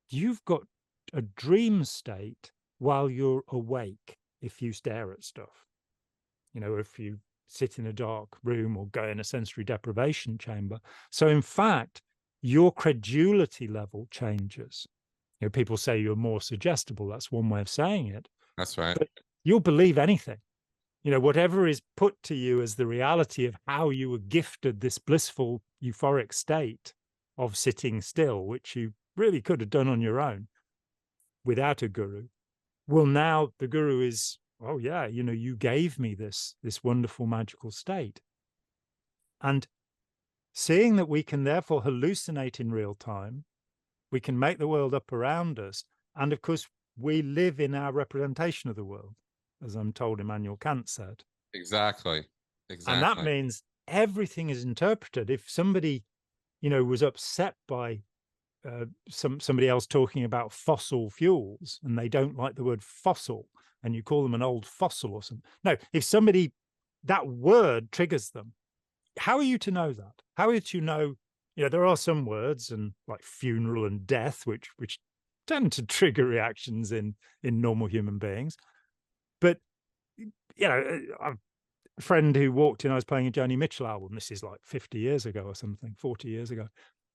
You've got a dream state while you're awake if you stare at stuff. You know, if you sit in a dark room or go in a sensory deprivation chamber. So in fact, your credulity level changes. You know, people say you're more suggestible. That's one way of saying it. That's right. But you'll believe anything. You know, whatever is put to you as the reality of how you were gifted this blissful, euphoric state of sitting still, which you really could have done on your own without a guru. Well, now the guru is, oh yeah, you know, you gave me this wonderful magical state. And seeing that we can therefore hallucinate in real time, we can make the world up around us. And of course, we live in our representation of the world, as I'm told Immanuel Kant said. Exactly. And that means everything is interpreted. If somebody, you know, was upset by somebody else talking about fossil fuels and they don't like the word fossil and you call them an old fossil or something. No, if somebody, that word triggers them, how are you to know that? How are you to know, you know, there are some words and like funeral and death, which tend to trigger reactions in normal human beings. But, you know, a friend who walked in, I was playing a Joni Mitchell album. This is like 50 years ago or something, 40 years ago.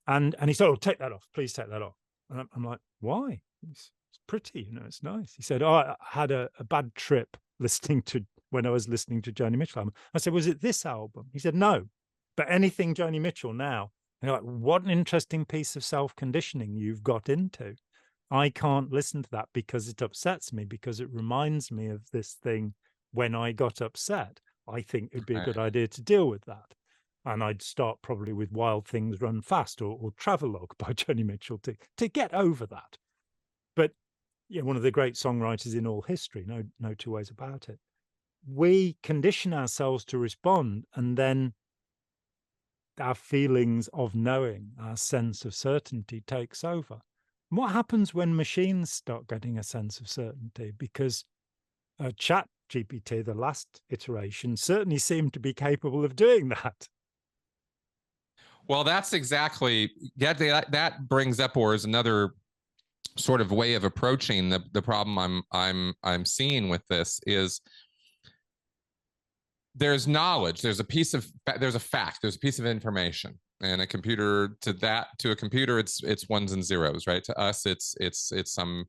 And he said, oh, take that off. Please take that off. And I'm like, why? It's pretty, you know, it's nice. He said, oh, I had a bad trip when I was listening to Joni Mitchell album. I said, was it this album? He said, no, but anything Joni Mitchell now. And you're like, what an interesting piece of self-conditioning you've got into. I can't listen to that because it upsets me, because it reminds me of this thing when I got upset. I think it'd be a good idea to deal with that. And I'd start probably with Wild Things Run Fast or Travelogue by Joni Mitchell to get over that. But you know, one of the great songwriters in all history, no two ways about it. We condition ourselves to respond, and then our feelings of knowing, our sense of certainty takes over. And what happens when machines start getting a sense of certainty? Because Chat GPT, the last iteration, certainly seemed to be capable of doing that. Well, that's exactly that brings up, or is another sort of way of approaching the problem I'm seeing with this is there's knowledge, there's a fact, there's a piece of information, and a computer to a computer it's ones and zeros, right? To us it's some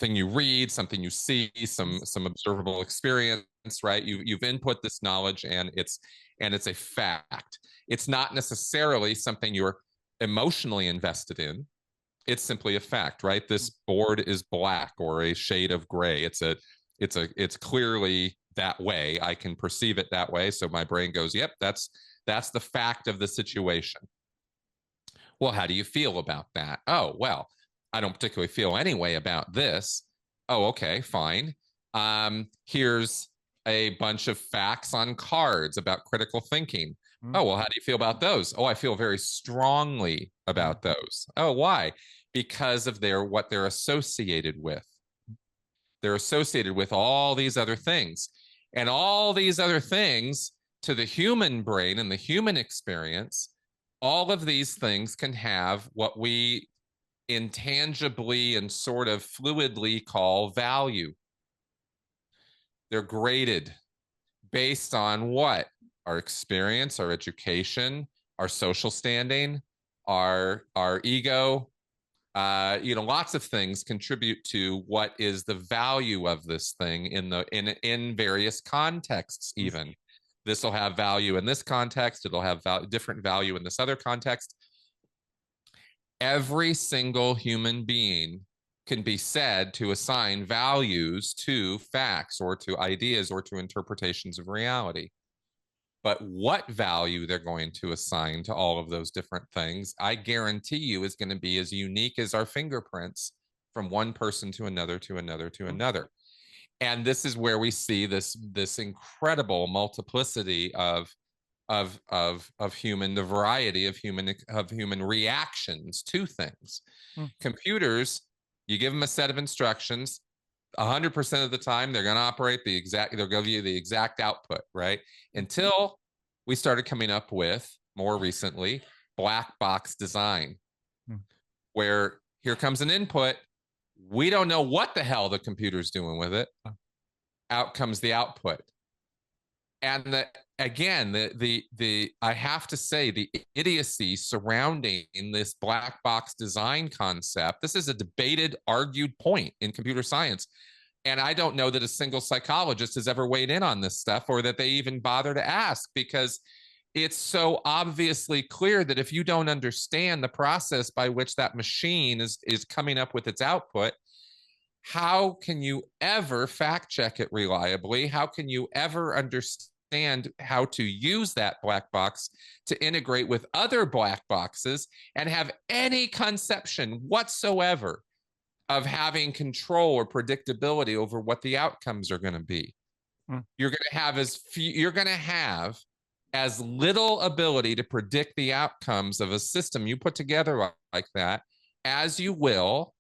thing you read, something you see, some observable experience, right? You've input this knowledge and it's a fact. It's not necessarily something you're emotionally invested in. It's simply a fact, right? This board is black or a shade of gray. It's clearly that way. I can perceive it that way. So my brain goes, yep, that's the fact of the situation. Well, how do you feel about that? Oh, well, I don't particularly feel any way about this. Oh, okay, fine. Here's a bunch of facts on cards about critical thinking. Oh, well, how do you feel about those? Oh, I feel very strongly about those. Oh, why? Because of what they're associated with. They're associated with all these other things. And all these other things, to the human brain and the human experience, all of these things can have what we intangibly and sort of fluidly call value. They're graded based on what? Our experience, our education, our social standing, our ego. Lots of things contribute to what is the value of this thing in various contexts. Even this will have value in this context. It'll have different value in this other context. Every single human being can be said to assign values to facts or to ideas or to interpretations of reality. But what value they're going to assign to all of those different things, I guarantee you, is going to be as unique as our fingerprints from one person to another, to another, to another. And this is where we see this incredible multiplicity of human, the variety of human reactions to things. Computers, you give them a set of instructions, 100% of the time they're going to operate they'll give you the exact output, right? Until we started coming up with, more recently, black box design, where here comes an input, we don't know what the hell the computer's doing with it, out comes the output. And again, I have to say, the idiocy surrounding this black box design concept, this is a debated, argued point in computer science. And I don't know that a single psychologist has ever weighed in on this stuff, or that they even bother to ask, because it's so obviously clear that if you don't understand the process by which that machine is coming up with its output, how can you ever fact check it reliably? How can you ever understand how to use that black box to integrate with other black boxes and have any conception whatsoever of having control or predictability over what the outcomes are going to be? You're going to have as little ability to predict the outcomes of a system you put together like that as you will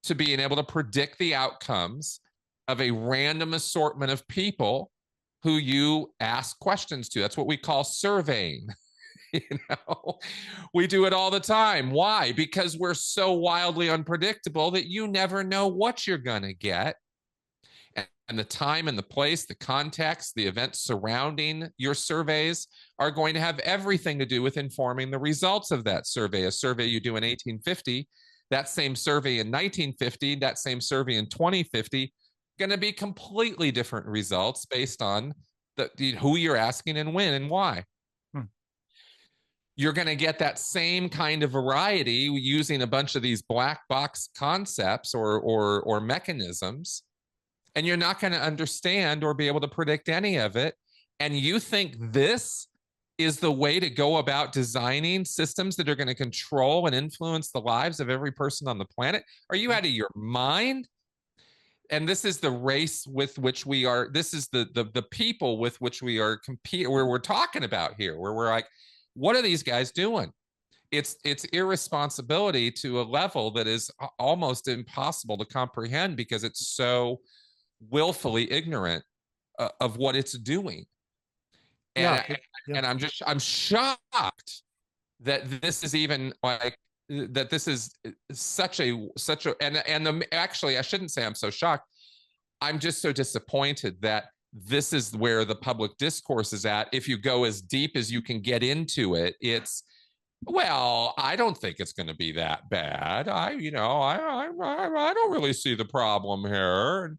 to being able to predict the outcomes of a random assortment of people who you ask questions to. That's what we call surveying. We do it all the time. Why? Because we're so wildly unpredictable that you never know what you're going to get. And the time and the place, the context, the events surrounding your surveys are going to have everything to do with informing the results of that survey. A survey you do in 1850, that same survey in 1950, that same survey in 2050, going to be completely different results based on who you're asking and when and why. You're going to get that same kind of variety using a bunch of these black box concepts or mechanisms, and you're not going to understand or be able to predict any of it. And you think this is the way to go about designing systems that are going to control and influence the lives of every person on the planet? Are you out of your mind? And this is the race with which we are, this is the people with which we are competing, where we're talking about here, where we're like, what are these guys doing? It's irresponsibility to a level that is almost impossible to comprehend, because it's so willfully ignorant of what it's doing. And, and I'm shocked that this is even like, that this is such a actually, I shouldn't say I'm so shocked. I'm just so disappointed that this is where the public discourse is at. If you go as deep as you can get into it, it's, well, I don't think it's going to be that bad. I don't really see the problem here.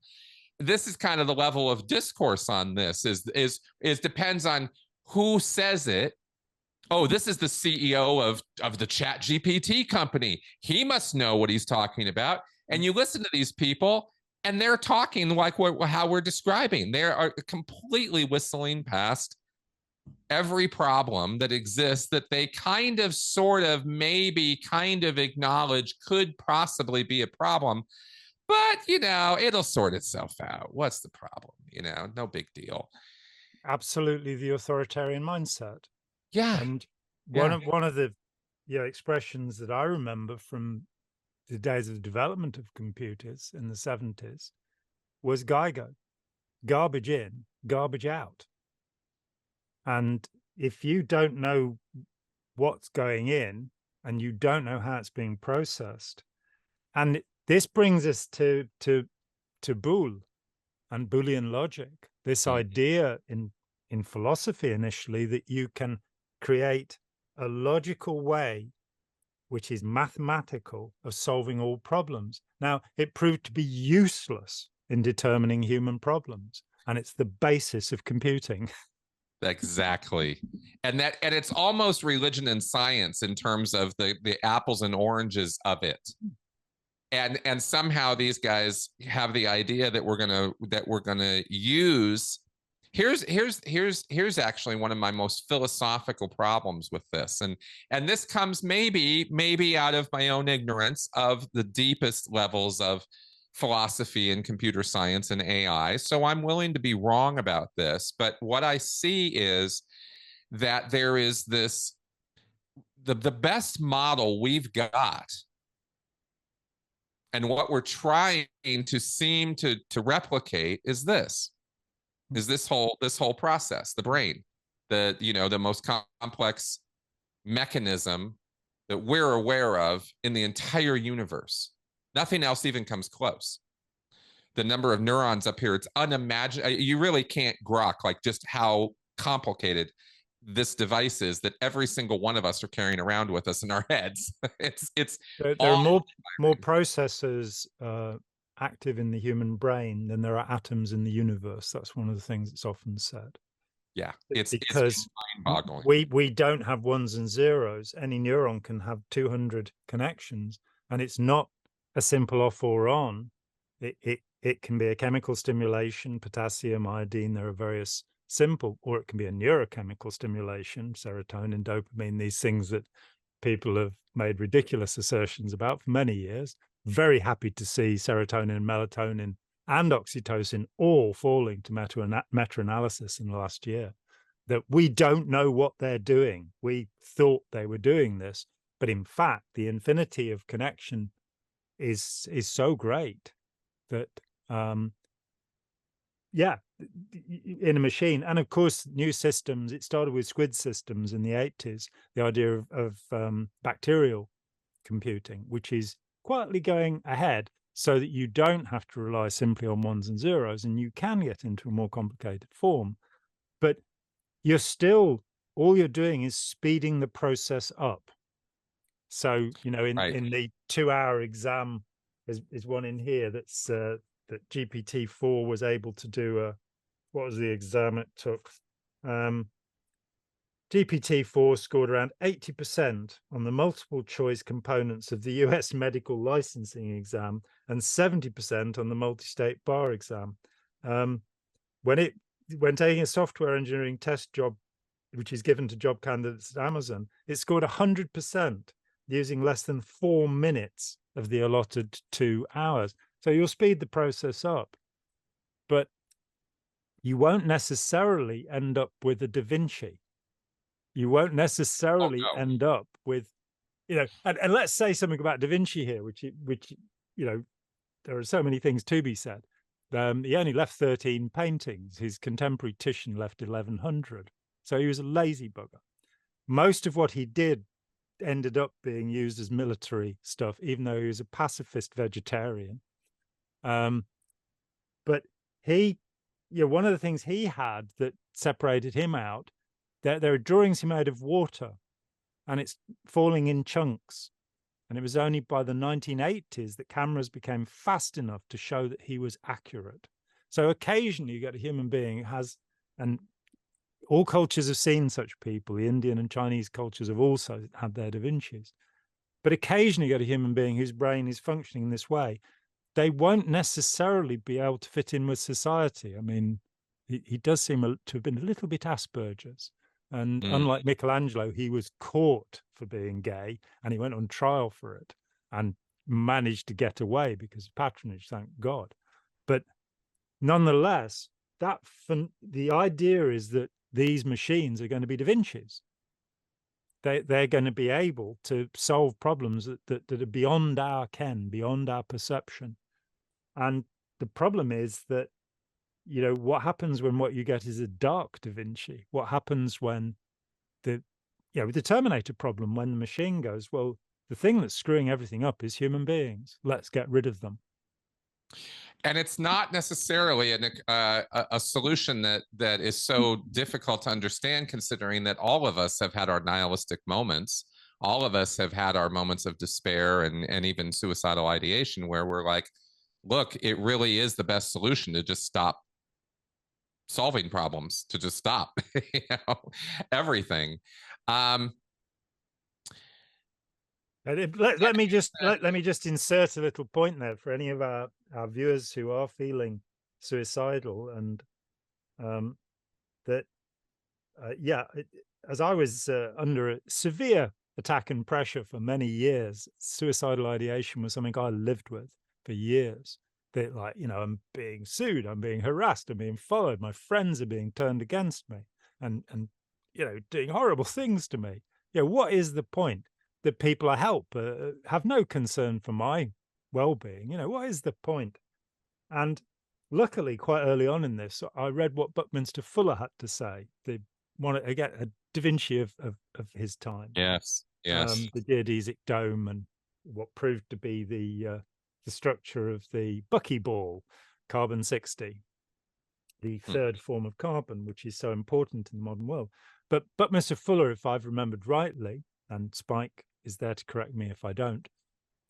This is kind of the level of discourse on this is depends on who says it. Oh, this is the CEO of the Chat GPT company. He must know what he's talking about. And you listen to these people, and they're talking like how we're describing. They are completely whistling past every problem that exists that they kind of, sort of, maybe kind of acknowledge could possibly be a problem. But, it'll sort itself out. What's the problem? No big deal. Absolutely the authoritarian mindset. Yeah. And one of the expressions that I remember from the days of development of computers in the 70s was GIGO, garbage in, garbage out. And if you don't know what's going in and you don't know how it's being processed, and this brings us to Boole and Boolean logic, this idea in philosophy initially that you can create a logical way which is mathematical of solving all problems. Now, it proved to be useless in determining human problems, and it's the basis of computing. Exactly. And it's almost religion and science in terms of the apples and oranges of it. and somehow these guys have the idea that we're gonna use. Here's actually one of my most philosophical problems with this, and this comes maybe out of my own ignorance of the deepest levels of philosophy and computer science and AI. So I'm willing to be wrong about this, but what I see is that there is this the best model we've got, and what we're trying to seem to replicate is this whole process, the brain, the most complex mechanism that we're aware of in the entire universe. Nothing else even comes close. The number of neurons up here, it's unimaginable. You really can't grok like just how complicated this device is that every single one of us are carrying around with us in our heads. There are more processors active in the human brain than there are atoms in the universe. That's one of the things that's often said. Yeah, because it's mind-boggling. We don't have ones and zeros. Any neuron can have 200 connections, and it's not a simple off or on. It can be a chemical stimulation, potassium, iodine. There are various simple, or it can be a neurochemical stimulation, serotonin, dopamine, these things that people have made ridiculous assertions about for many years. Very happy to see serotonin and melatonin and oxytocin all falling to meta-analysis in the last year, that we don't know what they're doing. We thought they were doing this, but in fact, the infinity of connection is so great that, yeah, in a machine. And of course, new systems, it started with squid systems in the 80s, the idea of bacterial computing, which is quietly going ahead so that you don't have to rely simply on ones and zeros, and you can get into a more complicated form. But you're still, all you're doing is speeding the process up. So, in the 2-hour exam, is one in here that's that GPT-4 was able to do. What was the exam it took? GPT-4 scored around 80% on the multiple choice components of the US medical licensing exam and 70% on the multi-state bar exam. When taking a software engineering test job, which is given to job candidates at Amazon, it scored 100% using less than 4 minutes of the allotted 2 hours. So you'll speed the process up, but you won't necessarily end up with a Da Vinci. You won't necessarily end up with, and let's say something about Da Vinci here, which there are so many things to be said. He only left 13 paintings. His contemporary Titian left 1,100. So he was a lazy bugger. Most of what he did ended up being used as military stuff, even though he was a pacifist vegetarian. But he, one of the things he had that separated him out, there are drawings he made of water, and it's falling in chunks. And it was only by the 1980s that cameras became fast enough to show that he was accurate. So occasionally you get a human being who has, and all cultures have seen such people. The Indian and Chinese cultures have also had their Da Vincis. But occasionally you get a human being whose brain is functioning in this way. They won't necessarily be able to fit in with society. I mean, he does seem to have been a little bit Asperger's. And unlike Michelangelo, he was caught for being gay, and he went on trial for it and managed to get away because of patronage, thank God. But nonetheless, the idea is that these machines are going to be Da Vinci's. They're going to be able to solve problems that are beyond our ken, beyond our perception. And the problem is that, what happens when what you get is a dark Da Vinci? What happens when with the Terminator problem, when the machine goes, well, the thing that's screwing everything up is human beings. Let's get rid of them. And it's not necessarily a solution that is so difficult to understand, considering that all of us have had our nihilistic moments. All of us have had our moments of despair and even suicidal ideation where we're like, look, it really is the best solution to just stop solving problems, to just stop everything. Let me just insert a little point there for any of our viewers who are feeling suicidal, and that as I was under a severe attack and pressure for many years, suicidal ideation was something I lived with for years. That, like, I'm being sued, I'm being harassed, I'm being followed, my friends are being turned against me, and doing horrible things to me. What is the point? That people I help have no concern for my well-being. What is the point? And luckily, quite early on in this, I read what Buckminster Fuller had to say. Again, a Da Vinci of his time. Yes. Yes. The geodesic dome, and what proved to be the structure of the buckyball, carbon-60, the third form of carbon, which is so important in the modern world. But Buckminster Fuller, if I've remembered rightly, and Spike is there to correct me if I don't,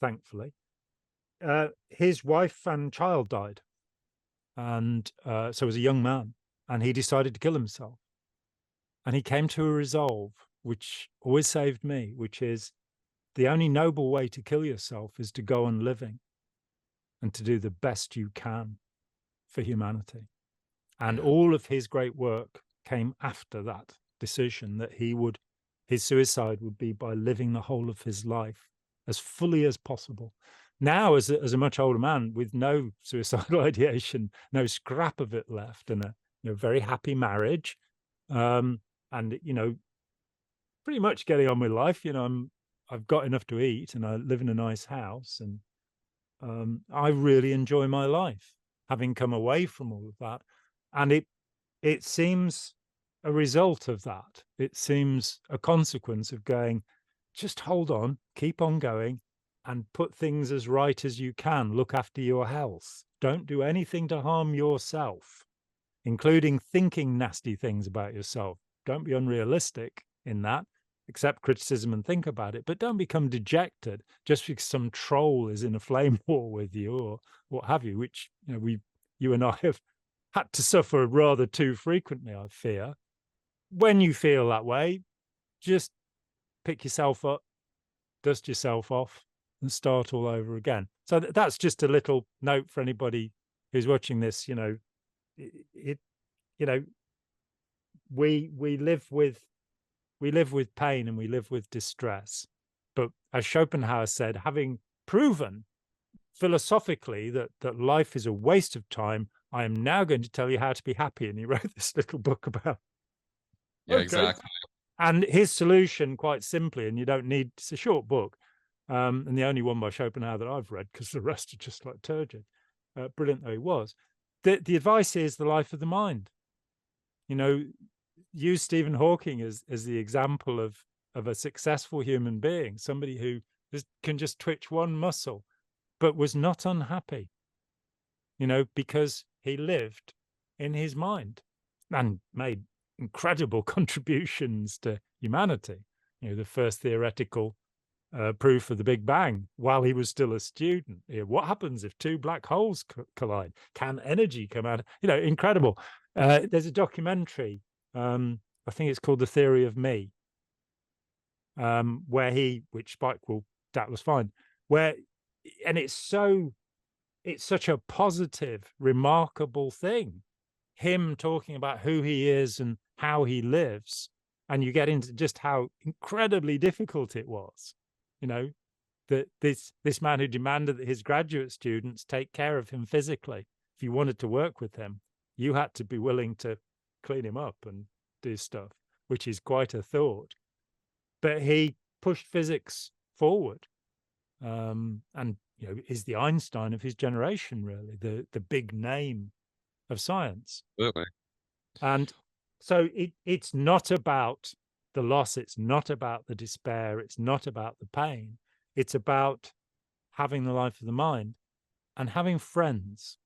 thankfully, his wife and child died. And so as a young man, and he decided to kill himself. And he came to a resolve, which always saved me, which is the only noble way to kill yourself is to go on living and to do the best you can for humanity. And all of his great work came after that decision, that his suicide would be by living the whole of his life as fully as possible. Now, as a much older man with no suicidal ideation, no scrap of it left, and a very happy marriage, and pretty much getting on with life. I've got enough to eat, and I live in a nice house, and I really enjoy my life, having come away from all of that. And it seems a result of that. It seems a consequence of going, just hold on, keep on going, and put things as right as you can. Look after your health. Don't do anything to harm yourself, including thinking nasty things about yourself. Don't be unrealistic in that. Accept criticism and think about it, but don't become dejected just because some troll is in a flame war with you or what have you, which you and I have had to suffer rather too frequently, I fear. When you feel that way, just pick yourself up, dust yourself off, and start all over again. So that's just a little note for anybody who's watching this. We live with pain and we live with distress. But as Schopenhauer said, having proven philosophically that life is a waste of time, I am now going to tell you how to be happy. And he wrote this little book about. Yeah, okay. Exactly. And his solution, quite simply, and you don't need, it's a short book, and the only one by Schopenhauer that I've read, because the rest are just like turgid. Brilliant though he was. The advice is the life of the mind. Use Stephen Hawking as the example of a successful human being, somebody who can just twitch one muscle, but was not unhappy, because he lived in his mind and made incredible contributions to humanity. The first theoretical proof of the Big Bang while he was still a student. What happens if two black holes collide? Can energy come out? Incredible. There's a documentary, I think it's called The Theory of Me, where which Spike will doubtless find, and it's such a positive, remarkable thing, him talking about who he is and how he lives, and you get into just how incredibly difficult it was, that this man who demanded that his graduate students take care of him physically. If you wanted to work with him, you had to be willing to clean him up and do stuff, which is quite a thought. But he pushed physics forward, and is the Einstein of his generation, really, the big name of science. Absolutely. And so it's not about the loss, it's not about the despair, it's not about the pain. It's about having the life of the mind and having friends,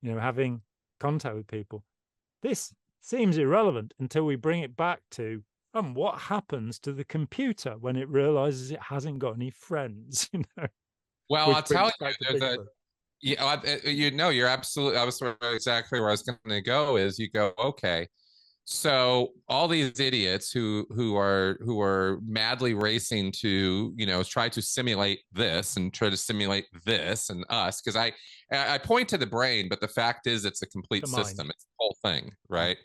having contact with people. This seems irrelevant until we bring it back to what happens to the computer when it realizes it hasn't got any friends. Well, I'll tell you, you're absolutely. I was sort of exactly where I was going to go. Is you go, okay, So all these idiots who are madly racing to, you know, try to simulate this and try to simulate this and us, because I point to the brain, but the fact is it's a complete The system. mind. It's the whole thing, right?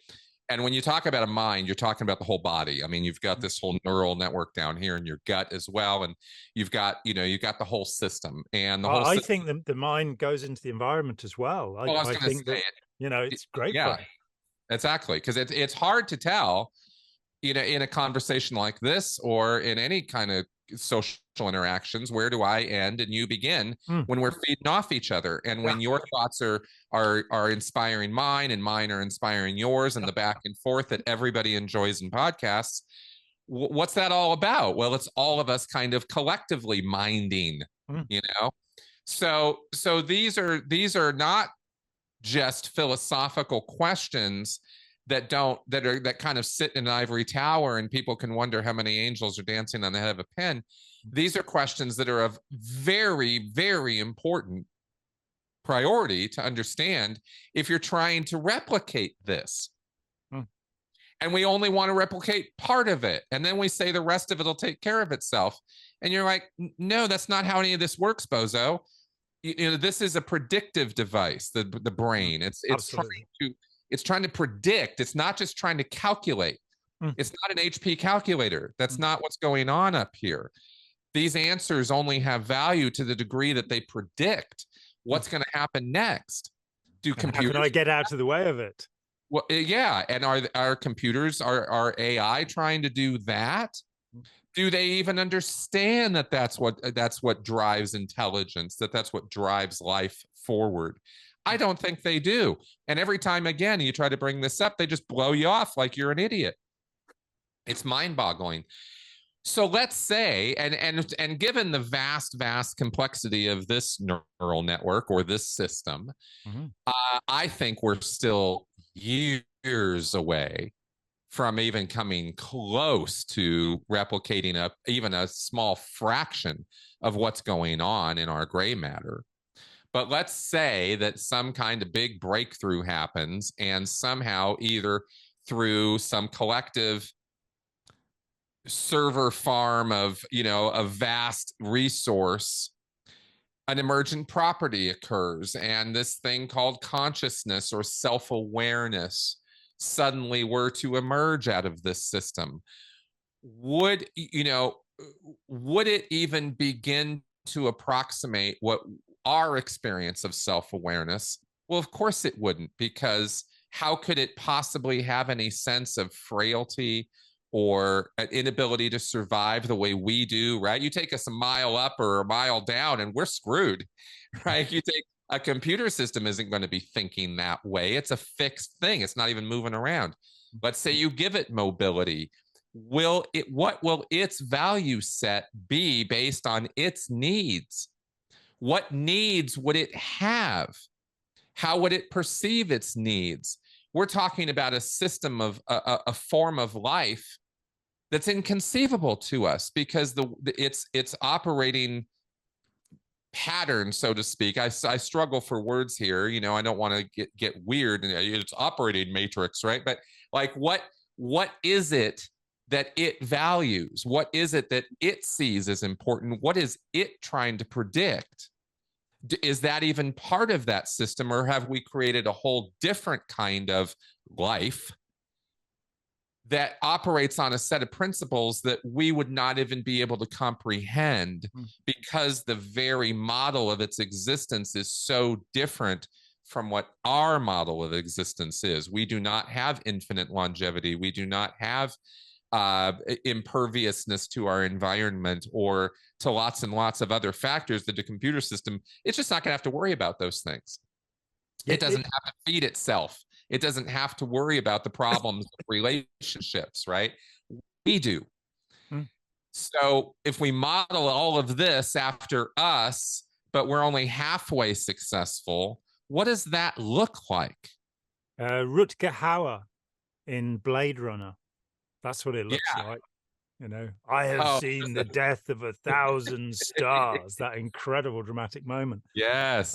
And when you talk about a mind, you're talking about the whole body. I mean, you've got this whole neural network down here in your gut as well, and you've got, you know, you've got the whole system, and the whole I system. think the mind goes into the environment as well. Well, I was I going to think say that, you know, it. it's great Yeah, fun. exactly, because it's hard to tell, you know, in a conversation like this or in any kind of social interactions, where do I end and you begin when we're feeding off each other, and when your thoughts are inspiring mine and mine are inspiring yours, and the back and forth that everybody enjoys in podcasts. What's that all about? Well, it's all of us kind of collectively minding, you know. So these are not just philosophical questions that kind of sit in an ivory tower and people can wonder how many angels are dancing on the head of a pin. These are questions that are of very, very important priority to understand if you're trying to replicate this. And we only want to replicate part of it, and then we say the rest of it will take care of itself. And you're like, no, that's not how any of this works, bozo. You know, this is a predictive device, the brain. It's trying to predict. It's not just trying to calculate. It's not an HP calculator. That's not what's going on up here. These answers only have value to the degree that they predict what's going to happen next. How can I get out of the way of it? Well, yeah, and our computers, our AI trying to do that? Do they even understand that that's what drives intelligence, that's what drives life forward? I don't think they do. And every time again you try to bring this up, they just blow you off like you're an idiot. It's mind-boggling. So let's say, and given the vast complexity of this neural network or this system, I think we're still years away from even coming close to replicating even a small fraction of what's going on in our gray matter. But let's say that some kind of big breakthrough happens, and somehow either through some collective server farm of, you know, a vast resource, an emergent property occurs, and this thing called consciousness or self-awareness suddenly were to emerge out of this system. Would it even begin to approximate what our experience of self-awareness? Well, of course it wouldn't, because how could it possibly have any sense of frailty or an inability to survive the way we do, right? You take us a mile up or a mile down and we're screwed, right? You take a computer system isn't going to be thinking that way. It's a fixed thing. It's not even moving around. Let's say you give it mobility. What will its value set be based on its needs? What needs would it have? How would it perceive its needs? We're talking about a system of a form of life that's inconceivable to us, because its operating pattern, so to speak. I struggle for words here. You know, I don't want to get weird. It's operating matrix, right? But like, what is it that it values? What is it that it sees as important? What is it trying to predict? Is that even part of that system, or have we created a whole different kind of life that operates on a set of principles that we would not even be able to comprehend, because the very model of its existence is so different from what our model of existence is? We do not have infinite longevity. We do not have imperviousness to our environment or to lots and lots of other factors that the computer system, it's just not going to have to worry about those things. It doesn't have to feed itself. It doesn't have to worry about the problems of relationships, right? We do. So if we model all of this after us, but we're only halfway successful, what does that look like? Rutger Hauer in Blade Runner. That's what it looks like. You know, I have seen the death of 1,000 stars. That incredible dramatic moment. Yes.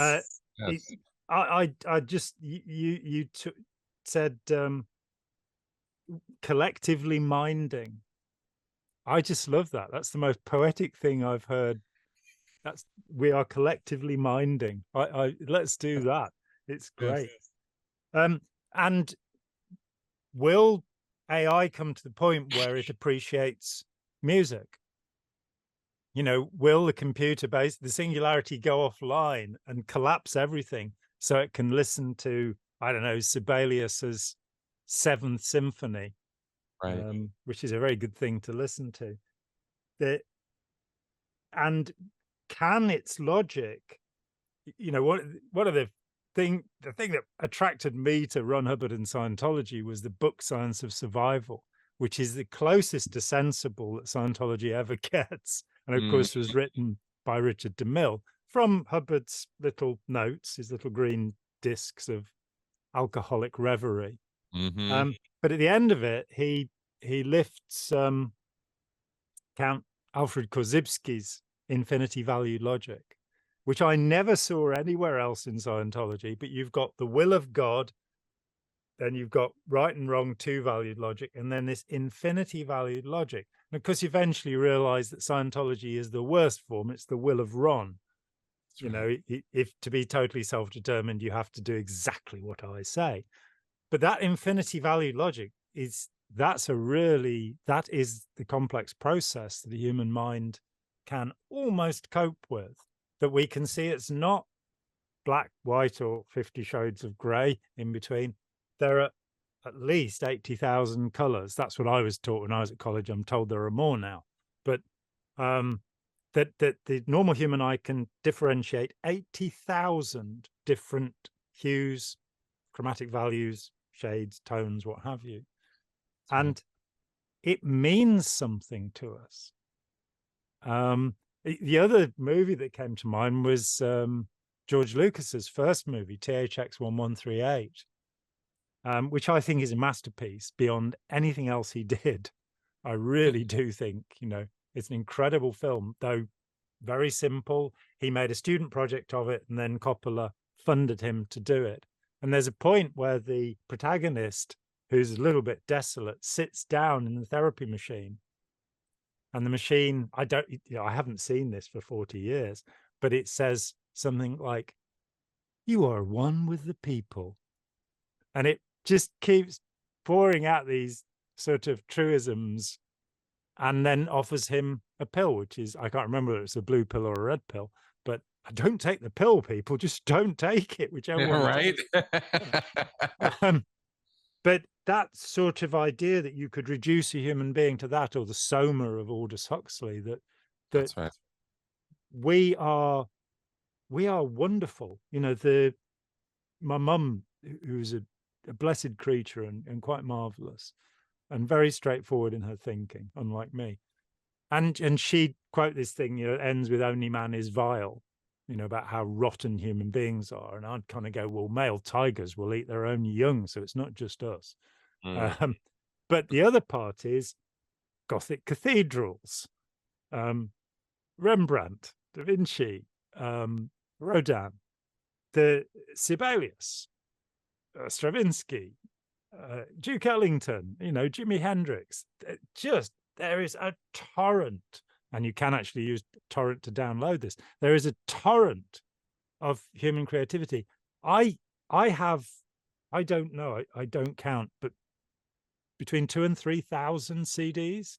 I just, you said collectively minding. I just love that. That's the most poetic thing I've heard. We are collectively minding. Let's do that. It's great. And will AI come to the point where it appreciates music? You know, will the computer the Singularity go offline and collapse everything so it can listen to, I don't know, Sibelius's Seventh Symphony, Right. which is a very good thing to listen to. And can its logic, you know, one of the thing that attracted me to Ron Hubbard and Scientology was the book Science of Survival, which is the closest to sensible that Scientology ever gets. And of course was written by Richard DeMille from Hubbard's little notes, his little green discs of alcoholic reverie. But at the end of it, he lifts Count Alfred Korzybski's infinity valued logic, which I never saw anywhere else in Scientology. But you've got the will of God, then you've got right and wrong two valued logic, and then this infinity valued logic. And of course, you eventually realize that Scientology is the worst form. It's the will of Ron. That's you right. know, if to be totally self-determined, you have to do exactly what I say. But that infinity valued logic that is the complex process that the human mind can almost cope with, that we can see it's not black, white, or 50 shades of gray in between. There are at least 80,000 colors. That's what I was taught when I was at college. I'm told there are more now. But that the normal human eye can differentiate 80,000 different hues, chromatic values, shades, tones, what have you. And it means something to us. The other movie that came to mind was George Lucas's first movie, THX 1138, which I think is a masterpiece beyond anything else he did. I really do think, you know, it's an incredible film, though very simple. He made a student project of it, and then Coppola funded him to do it. And there's a point where the protagonist, who's a little bit desolate, sits down in the therapy machine. And the machine, I haven't seen this for 40 years, but it says something like, "You are one with the people." And it just keeps pouring out these sort of truisms, and then offers him a pill, which is, I can't remember if it's a blue pill or a red pill, but don't take the pill, people, just don't take it, whichever one. Right. But that sort of idea that you could reduce a human being to that, or the soma of Aldous Huxley, that's right. We are wonderful. You know, my mum, who's a blessed creature and quite marvelous and very straightforward in her thinking, unlike me. And she'd quote this thing, you know, it ends with "only man is vile," you know, about how rotten human beings are. And I'd kind of go, well, male tigers will eat their own young, so it's not just us. But the other part is Gothic cathedrals, Rembrandt, Da Vinci, Rodin, the Sibelius, Stravinsky, Duke Ellington, you know, Jimi Hendrix. There is a torrent, and you can actually use torrent to download this. There is a torrent of human creativity. I don't know, I don't count, but between 2,000 and 3,000 CDs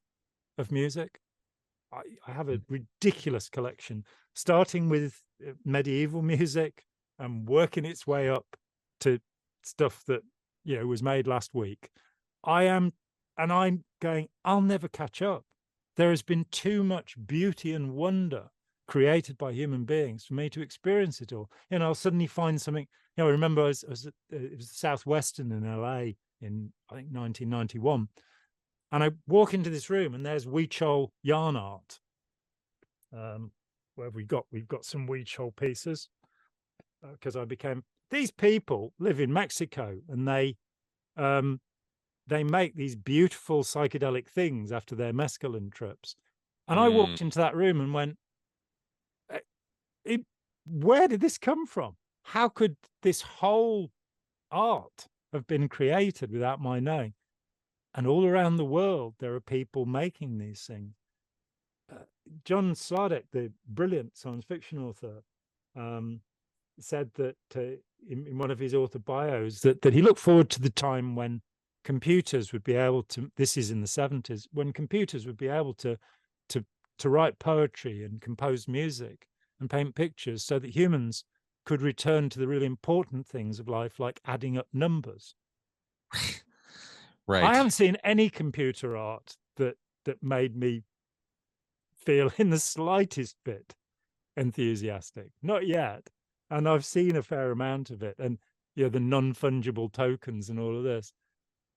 of music. I have a ridiculous collection, starting with medieval music and working its way up to stuff that, you know, was made last week. I'm going, I'll never catch up. There has been too much beauty and wonder created by human beings for me to experience it all. You know, I'll suddenly find something. You know, I remember it was the Southwestern in LA in, I think, 1991. And I walk into this room and there's Huichol yarn art. Where we've got some Huichol pieces, because these people live in Mexico, and they make these beautiful psychedelic things after their mescaline trips. And I walked into that room and went, where did this come from? How could this whole art have been created without my knowing? And all around the world, there are people making these things. John Sladek, the brilliant science fiction author, said that in one of his author bios that he looked forward to the time when computers would be able to, this is in the 70s, when computers would be able to write poetry and compose music and paint pictures so that humans could return to the really important things of life, like adding up numbers. Right. I haven't seen any computer art that made me feel in the slightest bit enthusiastic. Not yet. And I've seen a fair amount of it, and the non-fungible tokens and all of this.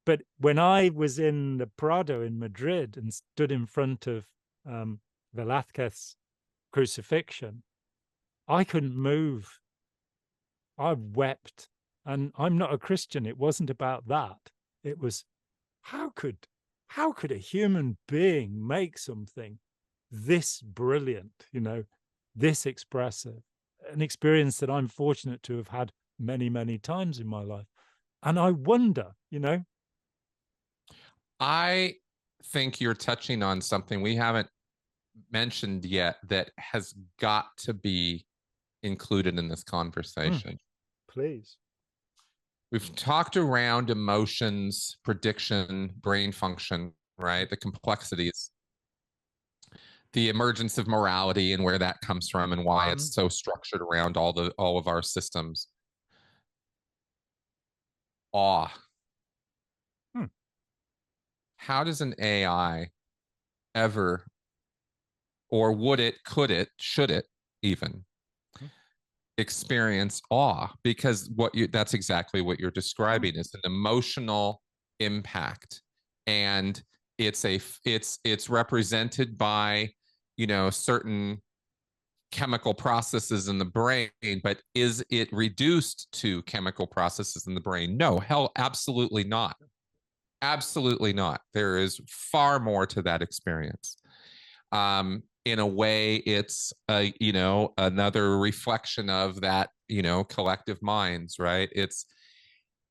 But when I was in the Prado in Madrid and stood in front of Velázquez's crucifixion, I couldn't move. I wept. And I'm not a Christian. It wasn't about that. It was, how could a human being make something this brilliant, this expressive, an experience that I'm fortunate to have had many, many times in my life. And I wonder, I think you're touching on something we haven't mentioned yet that has got to be included in this conversation. Please. We've talked around emotions, prediction, brain function, right? The complexities, the emergence of morality and where that comes from and why it's so structured around all of our systems. Awe. How does an AI ever, or would it, could it, should it even experience awe? Because that's exactly what you're describing is an emotional impact, and it's represented by certain chemical processes in the brain, but is it reduced to chemical processes in the brain? No, hell, absolutely not. Absolutely not. There is far more to that experience. In a way, it's another reflection of that collective minds, right? It's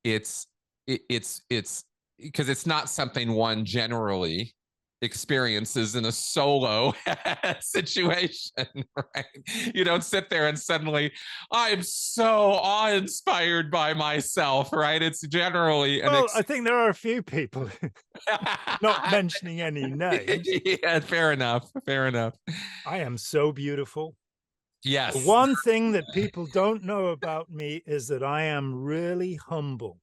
because it's not something one generally experiences in a solo situation, right? You don't sit there and suddenly, I'm so awe-inspired by myself, right? It's generally I think there are a few people, not mentioning any names. Yeah, fair enough. I am so beautiful. Yes. The one thing that people don't know about me is that I am really humble.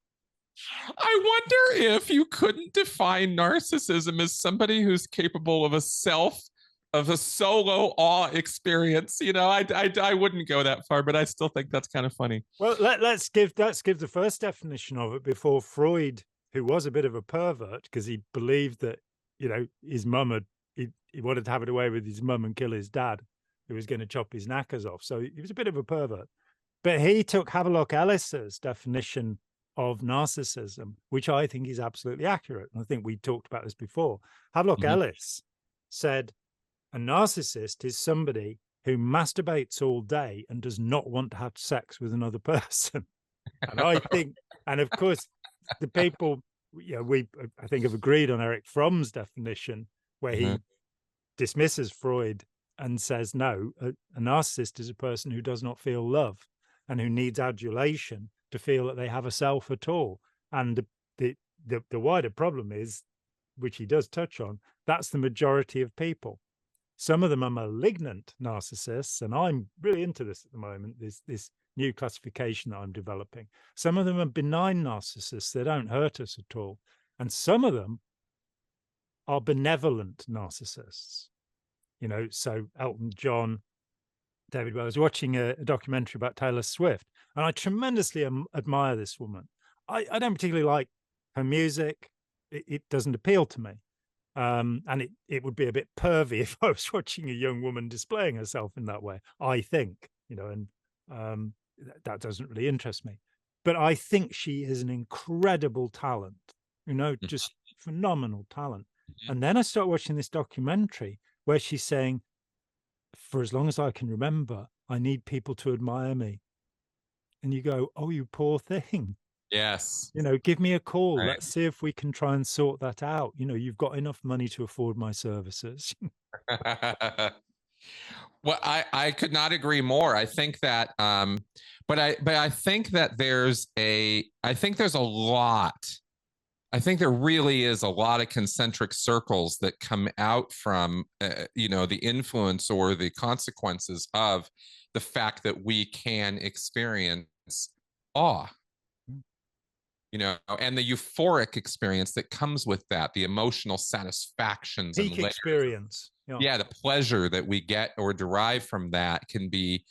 I wonder if you couldn't define narcissism as somebody who's capable of a solo awe experience. I wouldn't go that far, but I still think that's kind of funny. Well, let's give the first definition of it before Freud, who was a bit of a pervert because he believed that his mum he wanted to have it away with his mum and kill his dad, who was going to chop his knackers off. So he was a bit of a pervert. But he took Havelock Ellis's definition of narcissism, which I think is absolutely accurate. And I think we talked about this before. Havelock Ellis said, a narcissist is somebody who masturbates all day and does not want to have sex with another person. And I think, and of course, the people, I think have agreed on Eric Fromm's definition, where he dismisses Freud and says, no, a narcissist is a person who does not feel love and who needs adulation to feel that they have a self at all. And the wider problem is, which he does touch on, that's the majority of people. Some of them are malignant narcissists, and I'm really into this at the moment, this new classification that I'm developing. Some of them are benign narcissists. They don't hurt us at all. And some of them are benevolent narcissists. So Elton John, David Bowie. I was watching a documentary about Taylor Swift, and I tremendously admire this woman. I don't particularly like her music. It doesn't appeal to me. And it would be a bit pervy if I was watching a young woman displaying herself in that way, I think, and that doesn't really interest me. But I think she is an incredible talent, just phenomenal talent. And then I start watching this documentary where she's saying, for as long as I can remember, I need people to admire me. And you go, oh, you poor thing. Yes. You know, give me a call. Right. Let's see if we can try and sort that out. You know, you've got enough money to afford my services. Well, I could not agree more. I think that but I think that I think there's a lot. I think there really is a lot of concentric circles that come out from you know, the influence or the consequences of the fact that we can experience awe, you know, and the euphoric experience that comes with that, the emotional satisfactions Peak and experience. yeah, the pleasure that we get or derive from that can be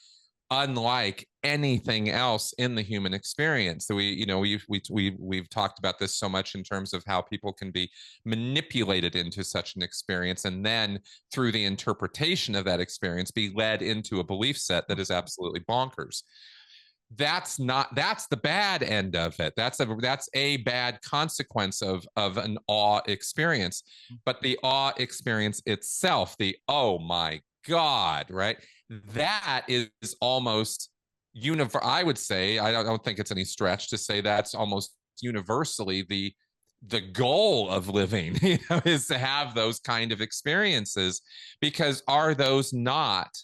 unlike anything else in the human experience. That we, you know, we've talked about this so much in terms of how people can be manipulated into such an experience, and then through the interpretation of that experience be led into a belief set that is absolutely bonkers. That's the bad end of it. That's a bad consequence of an awe experience. But the awe experience itself, the oh my God, right? That is almost universal. I would say, I don't think it's any stretch to say that's almost universally the goal of living, you know, is to have those kind of experiences, because are those not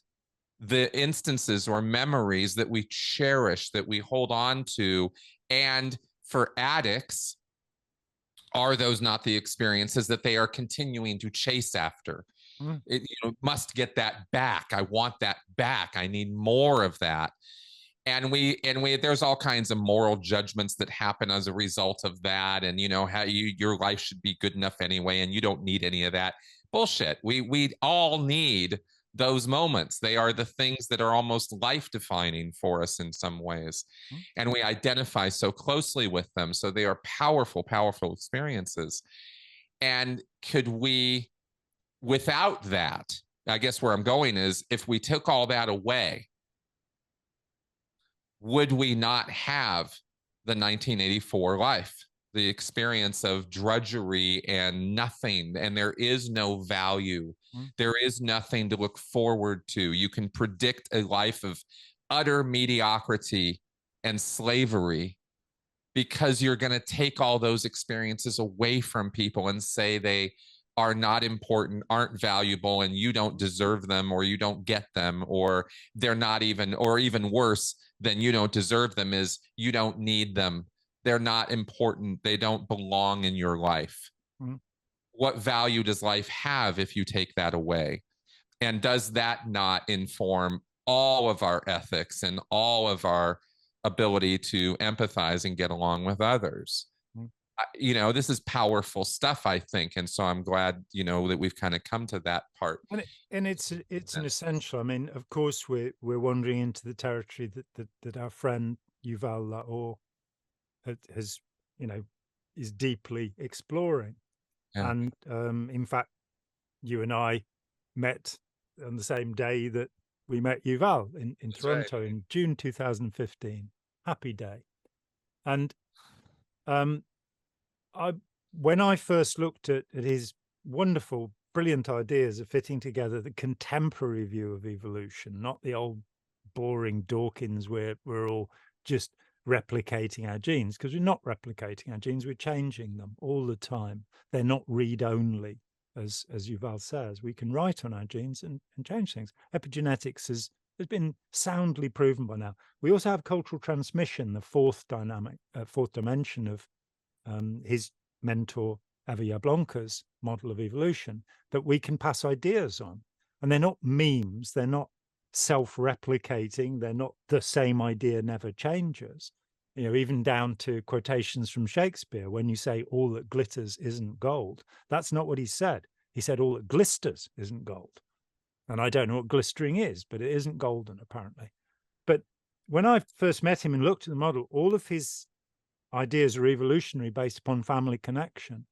the instances or memories that we cherish, that we hold on to? And for addicts, are those not the experiences that they are continuing to chase after? It, you know, must get that back. I want that back. I need more of that. And there's all kinds of moral judgments that happen as a result of that. And, you know, how your life should be good enough anyway, and you don't need any of that bullshit. We all need those moments. They are the things that are almost life defining for us in some ways. And we identify so closely with them. So they are powerful, powerful experiences. And could we, without that, I guess where I'm going is, if we took all that away, would we not have the 1984 life, the experience of drudgery and nothing, and there is no value, there is nothing to look forward to? You can predict a life of utter mediocrity and slavery, because you're going to take all those experiences away from people and say they are not important, aren't valuable, and you don't deserve them, or you don't get them, or they're not even, or even worse than you don't deserve them is you don't need them. They're not important. They don't belong in your life. What value does life have if you take that away? And does that not inform all of our ethics and all of our ability to empathize and get along with others? You know, this is powerful stuff, I think. And so I'm glad, you know, that we've kind of come to that part. And it's an essential. I mean, of course, we're wandering into the territory that our friend Yuval Laor has, you know, is deeply exploring. Yeah. And in fact, you and I met on the same day that we met Yuval in Toronto, right, in June 2015. Happy day. And when I first looked at his wonderful, brilliant ideas of fitting together the contemporary view of evolution, not the old boring Dawkins where we're all just replicating our genes, because we're not replicating our genes, we're changing them all the time. They're not read-only, as Yuval says. We can write on our genes and change things. Epigenetics has been soundly proven by now. We also have cultural transmission, the fourth dimension of his mentor Eva Jablonka's model of evolution, that we can pass ideas on. And they're not memes, they're not self-replicating, they're not the same idea never changes. You know, even down to quotations from Shakespeare, when you say all that glitters isn't gold, that's not what he said. He said all that glisters isn't gold. And I don't know what glistering is, but it isn't golden apparently. But when I first met him and looked at the model, all of his ideas are evolutionary based upon family connection.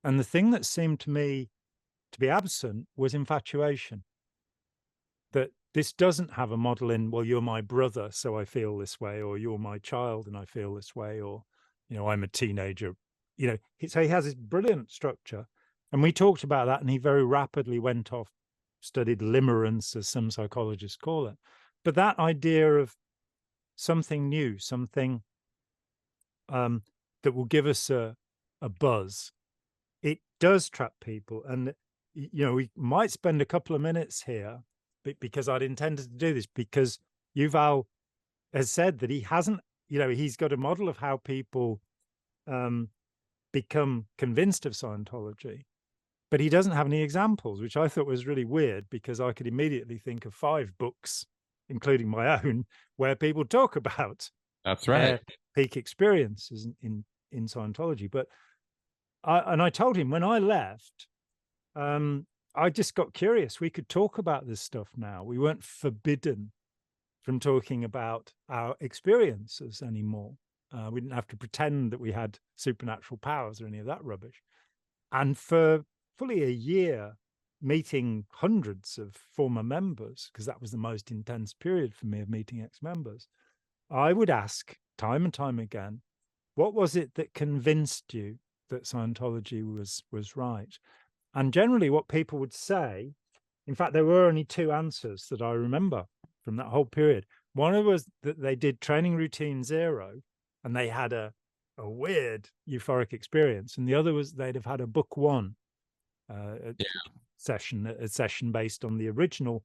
And the thing that seemed to me to be absent was infatuation. That this doesn't have a model in, well, you're my brother, so I feel this way, or you're my child and I feel this way, or, you know, I'm a teenager. You know, so he has this brilliant structure. And we talked about that, and he very rapidly went off, studied limerence, as some psychologists call it. But that idea of something new, something that will give us a buzz, it does trap people. And, you know, we might spend a couple of minutes here because I'd intended to do this, because Yuval has said that he hasn't, you know, he's got a model of how people become convinced of Scientology, but he doesn't have any examples, which I thought was really weird, because I could immediately think of 5 books, including my own, where people talk about That's right. their peak experiences in Scientology. But I told him when I left, I just got curious. We could talk about this stuff now. We weren't forbidden from talking about our experiences anymore. We didn't have to pretend that we had supernatural powers or any of that rubbish. And for fully a year, meeting hundreds of former members, because that was the most intense period for me of meeting ex-members, I would ask time and time again, what was it that convinced you that Scientology was right? And generally what people would say, in fact, there were only 2 answers that I remember from that whole period. One was that they did training routine 0 and they had a weird euphoric experience. And the other was they'd have had a book 1 session based on the original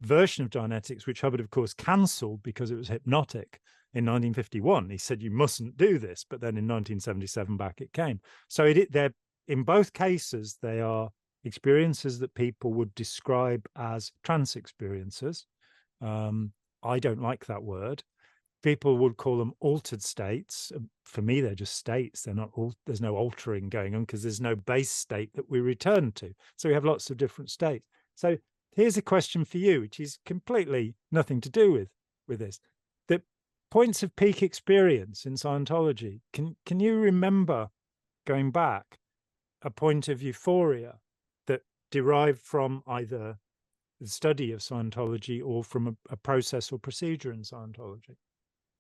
version of Dianetics, which Hubbard, of course, cancelled because it was hypnotic in 1951. He said, you mustn't do this. But then in 1977, back it came. So they're, in both cases, they are experiences that people would describe as trance experiences. I don't like that word. People would call them altered states. For me, they're just states. They're not. There's no altering going on because there's no base state that we return to. So we have lots of different states. So here's a question for you, which is completely nothing to do with this. The points of peak experience in Scientology. Can you remember, going back, a point of euphoria that derived from either the study of Scientology or from a process or procedure in Scientology?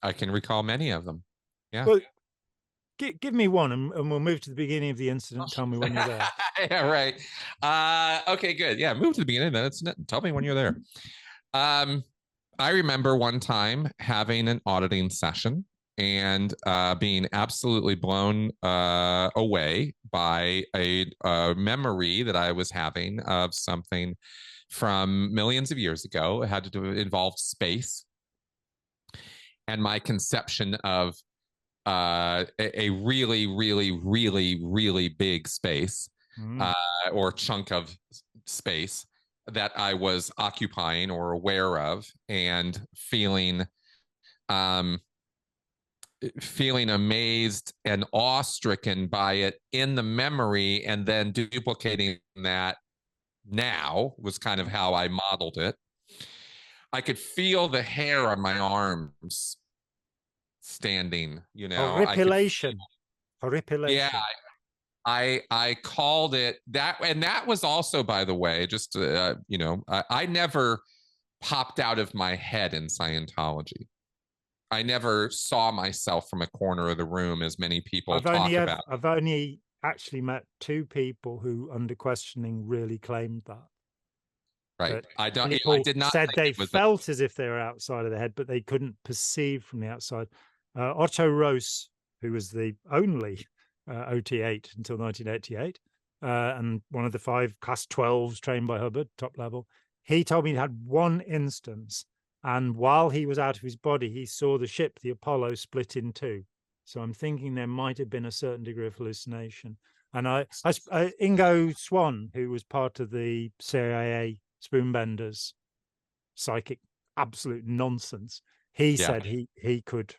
I can recall many of them. Yeah. Well, give me one, and we'll move to the beginning of the incident. Tell me when you're there. Yeah, right. Okay, good. Yeah, move to the beginning. Then tell me when you're there. I remember one time having an auditing session and being absolutely blown away by a memory that I was having of something from millions of years ago. It had to involve space and my conception of a really, really, really, really big space or chunk of space that I was occupying or aware of, and feeling amazed and awestricken by it in the memory, and then duplicating that now was kind of how I modeled it. I could feel the hair on my arms standing, you know. Horripilation. Yeah, I called it that. And that was also, by the way, just, you know, I never popped out of my head in Scientology. I never saw myself from a corner of the room, as many people talk about. I've only actually met 2 people who, under questioning, really claimed that. Right. I did not said they felt as if they were outside of the head, but they couldn't perceive from the outside. Otto Roos, who was the only OT8 until 1988, and one of the 5 class 12s trained by Hubbard, top level, he told me he had one instance, and while he was out of his body, he saw the ship, the Apollo, split in 2. So I'm thinking there might have been a certain degree of hallucination. And Ingo Swann, who was part of the CIA Spoonbenders psychic absolute nonsense, he said he could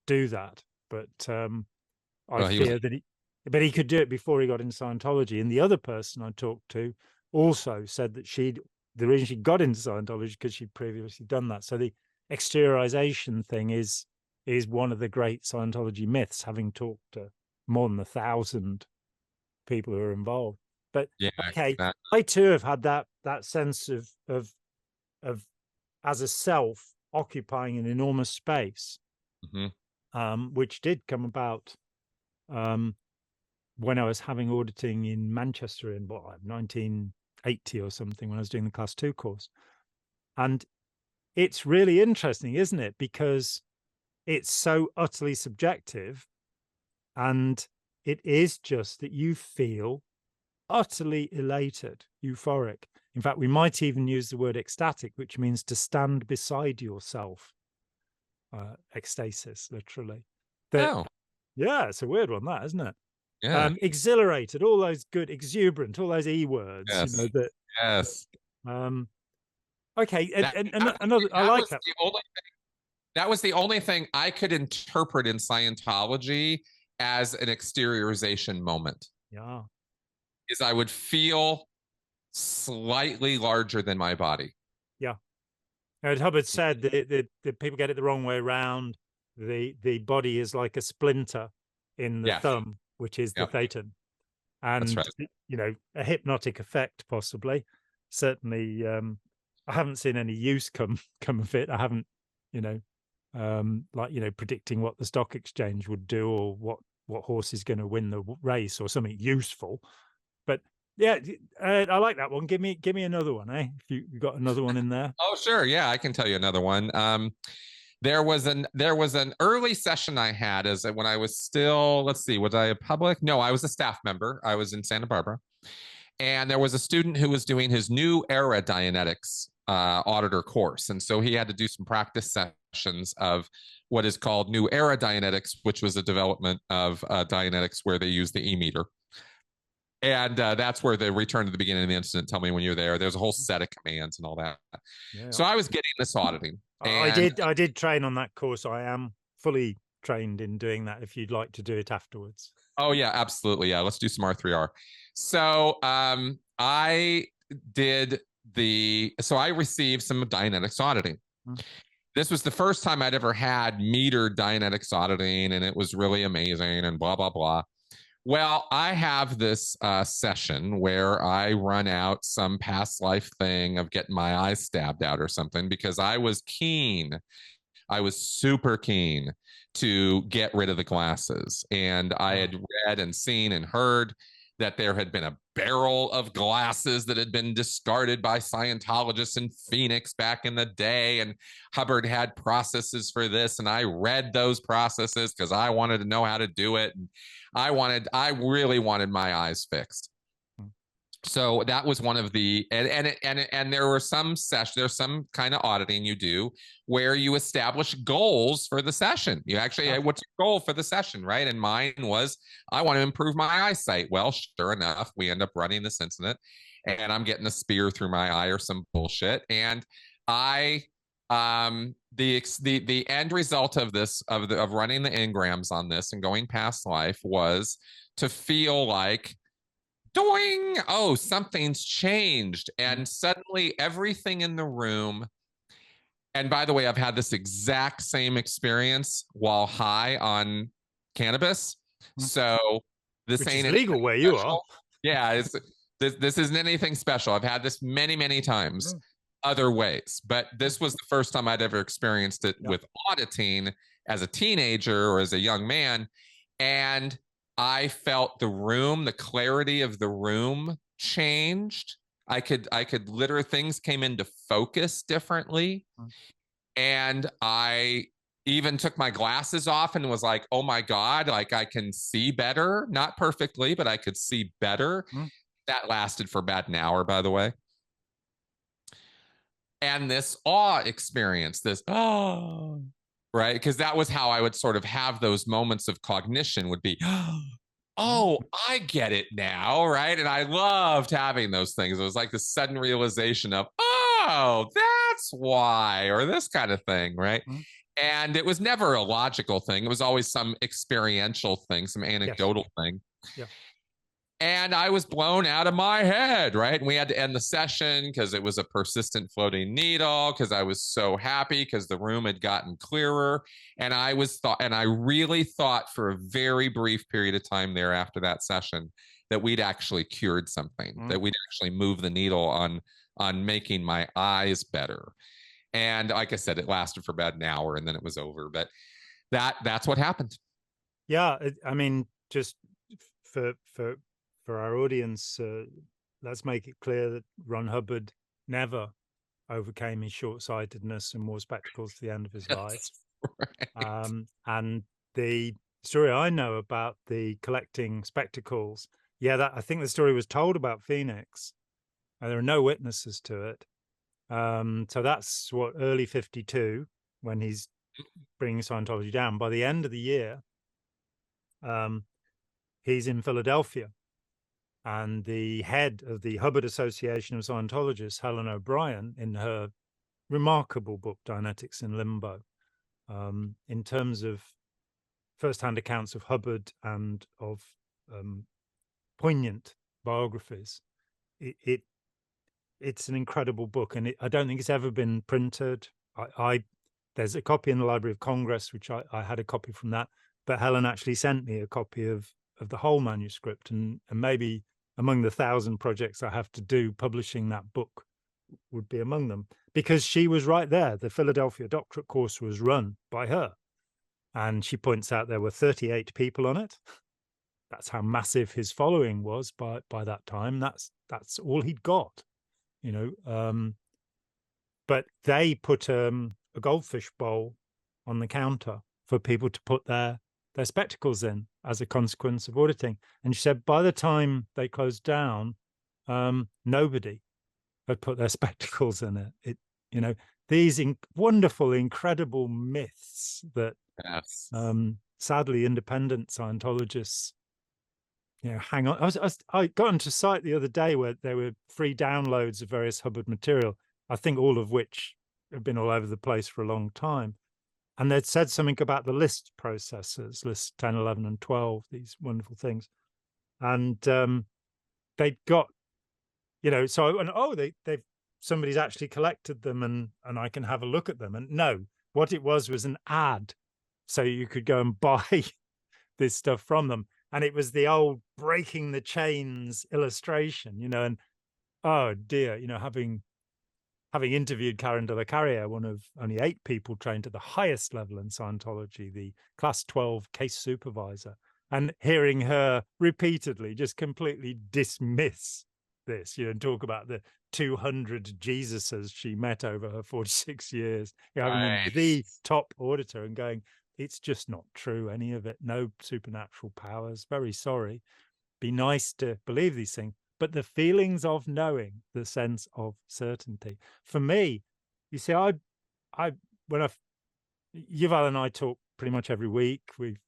do that, but fear that he could do it before he got into Scientology. And the other person I talked to also said that the reason she got into Scientology because she'd previously done that. So the exteriorization thing is one of the great Scientology myths, having talked to more than 1,000 people who are involved. But I too have had that sense of as a self occupying an enormous space, which did come about when I was having auditing in Manchester in 1980 or something, when I was doing the class 2 course. And it's really interesting, isn't it? Because it's so utterly subjective, And it is just that you feel utterly elated, euphoric. In fact, we might even use the word ecstatic, which means to stand beside yourself. Ecstasis, literally. Oh, Yeah, it's a weird one, that, isn't it? yeah. Exhilarated, all those good, exuberant, all those E words, Yes. that. Yes. Okay, That, and that, another, I that like was that. the only that was the only thing I could interpret in Scientology as an exteriorization moment. Yeah. Is I would feel slightly larger than my body. Yeah. Hubbard said that people get it the wrong way around. The body is like a splinter in the Yes. thumb, which is the Yep. thetan. That's And, right. a hypnotic effect, possibly. Certainly, I haven't seen any use come of it. I haven't, predicting what the stock exchange would do, or what horse is going to win the race, or something useful. But yeah, I like that one. Give me another one, eh? If you got another one in there. Oh, sure. Yeah, I can tell you another one. There was an early session I had as when I was still, let's see, was I a public? No, I was a staff member. I was in Santa Barbara. And there was a student who was doing his new era Dianetics auditor course. And so he had to do some practice sessions of what is called new era Dianetics, which was a development of Dianetics where they use the e-meter. And that's where the return to the beginning of the incident, tell me when you're there. There's a whole set of commands and all that. Yeah. So I was getting this auditing. I did train on that course. I am fully trained in doing that if you'd like to do it afterwards. Oh yeah, absolutely. Yeah, let's do some R3R. So I received some Dianetics auditing. This was the first time I'd ever had metered Dianetics auditing, and it was really amazing and blah, blah, blah. Well, I have this session where I run out some past life thing of getting my eyes stabbed out or something because I was keen. I was super keen to get rid of the glasses. And I had read and seen and heard that there had been a barrel of glasses that had been discarded by Scientologists in Phoenix back in the day. And Hubbard had processes for this. And I read those processes because I wanted to know how to do it. And I really wanted my eyes fixed. So that was one of the and there were some sessions, there's some kind of auditing you do where you establish goals for the session. You actually, what's your goal for the session, right? And mine was, I want to improve my eyesight. Well, sure enough, we end up running this incident and I'm getting a spear through my eye or some bullshit. And the end result of this, of running the engrams on this and going past life was to feel like, doing, oh, something's changed. And suddenly everything in the room, and by the way, I've had this exact same experience while high on cannabis. So this Which ain't is legal where you are. Yeah, this isn't anything special. I've had this many, many times other ways, but this was the first time I'd ever experienced it with auditing as a teenager or as a young man. And I felt the room, the clarity of the room changed. I could literally, things came into focus differently. And I even took my glasses off and was like, oh my God, like I can see better. Not perfectly, but I could see better. That lasted for about an hour, by the way. And this awe experience, right? Because that was how I would sort of have those moments of cognition would be, oh, I get it now, right? And I loved having those things. It was like the sudden realization of, oh, that's why, or this kind of thing, right? And it was never a logical thing. It was always some experiential thing, some anecdotal thing. Yeah. And I was blown out of my head, right? And we had to end the session because it was a persistent floating needle, because I was so happy because the room had gotten clearer. And I really thought for a very brief period of time there after that session that we'd actually cured something, that we'd actually moved the needle on making my eyes better. And like I said, it lasted for about an hour and then it was over. But that's what happened. Yeah, I mean, just for our audience, let's make it clear that Ron Hubbard never overcame his short-sightedness and wore spectacles to the end of his life. Right. And the story I know about the collecting spectacles, yeah, I think the story was told about Phoenix. There are no witnesses to it. So that's what, early 52, when he's bringing Scientology down. By the end of the year, he's in Philadelphia, and the head of the Hubbard Association of Scientologists, Helen O'Brien, in her remarkable book Dianetics in Limbo, in terms of first-hand accounts of Hubbard and of poignant biographies, it's an incredible book, and I don't think it's ever been printed. There's a copy in the Library of Congress, which I had a copy from that, but Helen actually sent me a copy of the whole manuscript, and maybe among the 1,000 projects I have to do, publishing that book would be among them, because she was right there. The Philadelphia doctorate course was run by her, and she points out there were 38 people on it. That's how massive his following was by that time. That's all he'd got, you know. But they put a goldfish bowl on the counter for people to put their spectacles in as a consequence of auditing. And she said by the time they closed down, nobody had put their spectacles in it. You know, these wonderful, incredible myths that Yes. Sadly independent Scientologists, you know, hang on. I got onto a site the other day where there were free downloads of various Hubbard material, I think all of which have been all over the place for a long time. And they'd said something about the list processors, list 10, 11, and 12, these wonderful things. And they'd got, you know, so I went, oh, they've somebody's actually collected them, and I can have a look at them. And no, what it was an ad. So you could go and buy this stuff from them. And it was the old breaking the chains illustration, you know, and oh dear, you know, having interviewed Karen de la Carriere, one of only 8 people trained at the highest level in Scientology, the class 12 case supervisor, and hearing her repeatedly just completely dismiss this, you know, and talk about the 200 Jesuses she met over her 46 years, you know, having been the top auditor, and going, it's just not true, any of it, no supernatural powers, very sorry. Be nice to believe these things. But the feelings of knowing, the sense of certainty. For me, you see, Yuval and I talk pretty much every week. We've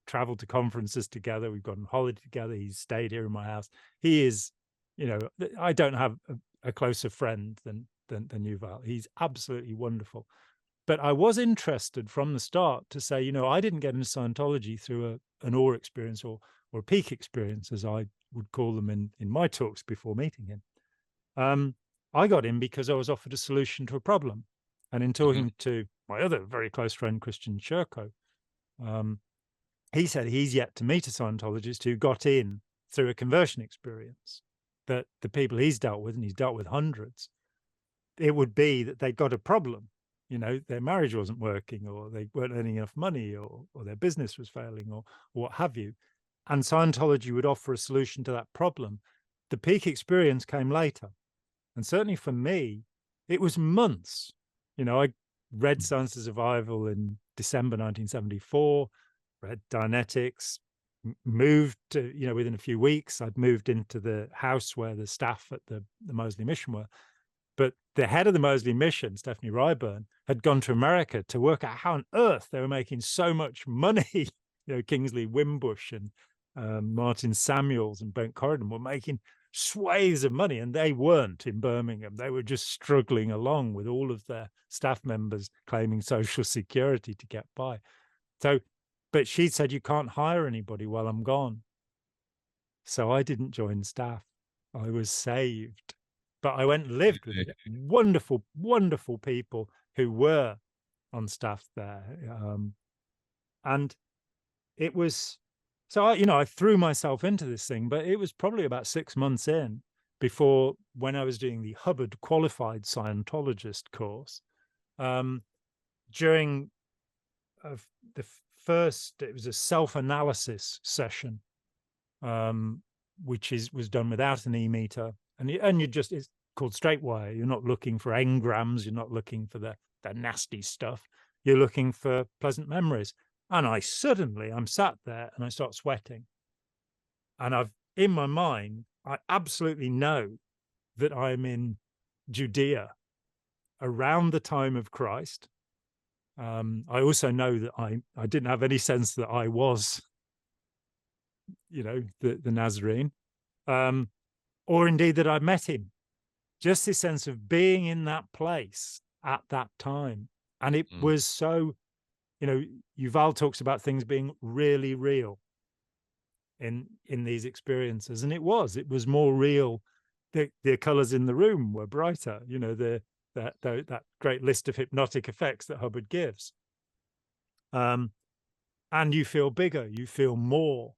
traveled to conferences together. We've gone on holiday together. He's stayed here in my house. He is, you know, I don't have a closer friend than Yuval. He's absolutely wonderful. But I was interested from the start to say, you know, I didn't get into Scientology through an awe experience or a peak experience, as I would call them in my talks before meeting him. I got in because I was offered a solution to a problem. And in talking to my other very close friend, Christian Shirko, he said he's yet to meet a Scientologist who got in through a conversion experience. That the people he's dealt with, and he's dealt with hundreds, it would be that they got a problem. You know, their marriage wasn't working, or they weren't earning enough money, or their business was failing, or what have you. And Scientology would offer a solution to that problem. The peak experience came later. And certainly for me, it was months. You know, I read Science of Survival in December 1974, read Dianetics, moved to, you know, within a few weeks, I'd moved into the house where the staff at the Moseley mission were. But the head of the Moseley mission, Stephanie Ryburn, had gone to America to work out how on earth they were making so much money. You know, Kingsley Wimbush and Martin Samuels and Brent Corridon were making swathes of money, and they weren't in Birmingham. They were just struggling along with all of their staff members claiming Social Security to get by. So, but she said, you can't hire anybody while I'm gone. So I didn't join staff. I was saved. But I went and lived with wonderful, wonderful people who were on staff there. And it was, so I threw myself into this thing, but it was probably about 6 months in before, when I was doing the Hubbard Qualified Scientologist course, during the first, it was a self-analysis session, which was done without an e-meter. And you just, it's called straight wire. You're not looking for engrams. You're not looking for the nasty stuff. You're looking for pleasant memories. And I'm sat there and I start sweating. And in my mind, I absolutely know that I'm in Judea around the time of Christ. I also know that I didn't have any sense that I was, the Nazarene, or indeed that I met him. Just this sense of being in that place at that time. And it was so, Yuval talks about things being really real in these experiences. And it was more real. The colors in the room were brighter, that great list of hypnotic effects that Hubbard gives. And you feel bigger, you feel more,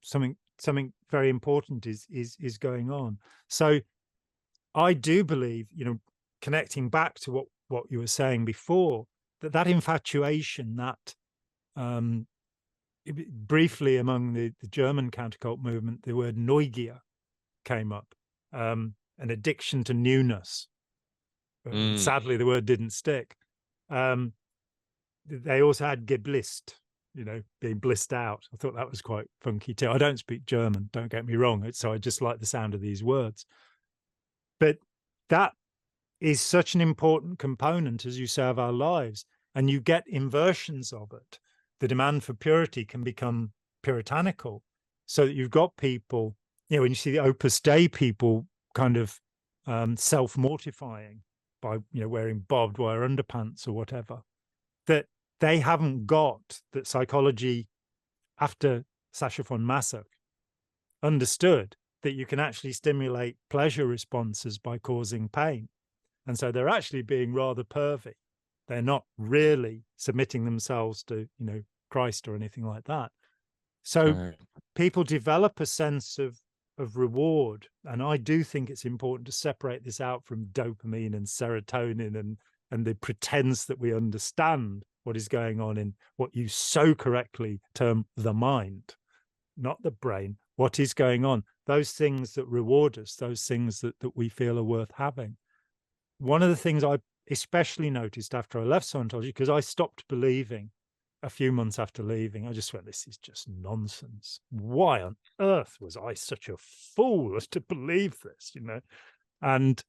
something very important is going on. So I do believe, connecting back to what you were saying before, that infatuation, that briefly among the German countercult movement, the word Neugier came up, an addiction to newness. Sadly, the word didn't stick. They also had Geblist, being blissed out. I thought that was quite funky too. I don't speak German, don't get me wrong, so I just like the sound of these words. But that is such an important component, as you say, of our lives. And you get inversions of it. The demand for purity can become puritanical, so that you've got people, when you see the Opus Dei people kind of self-mortifying by, wearing barbed wire underpants or whatever, that they haven't got that psychology after Sacha von Massock understood that you can actually stimulate pleasure responses by causing pain. And so they're actually being rather pervy. They're not really submitting themselves to, Christ or anything like that. So people develop a sense of reward. And I do think it's important to separate this out from dopamine and serotonin and the pretense that we understand what is going on in what you so correctly term the mind, not the brain. What is going on? Those things that reward us, those things that we feel are worth having. One of the things I especially noticed after I left Scientology, because I stopped believing a few months after leaving, I just went, this is just nonsense. Why on earth was I such a fool as to believe this, And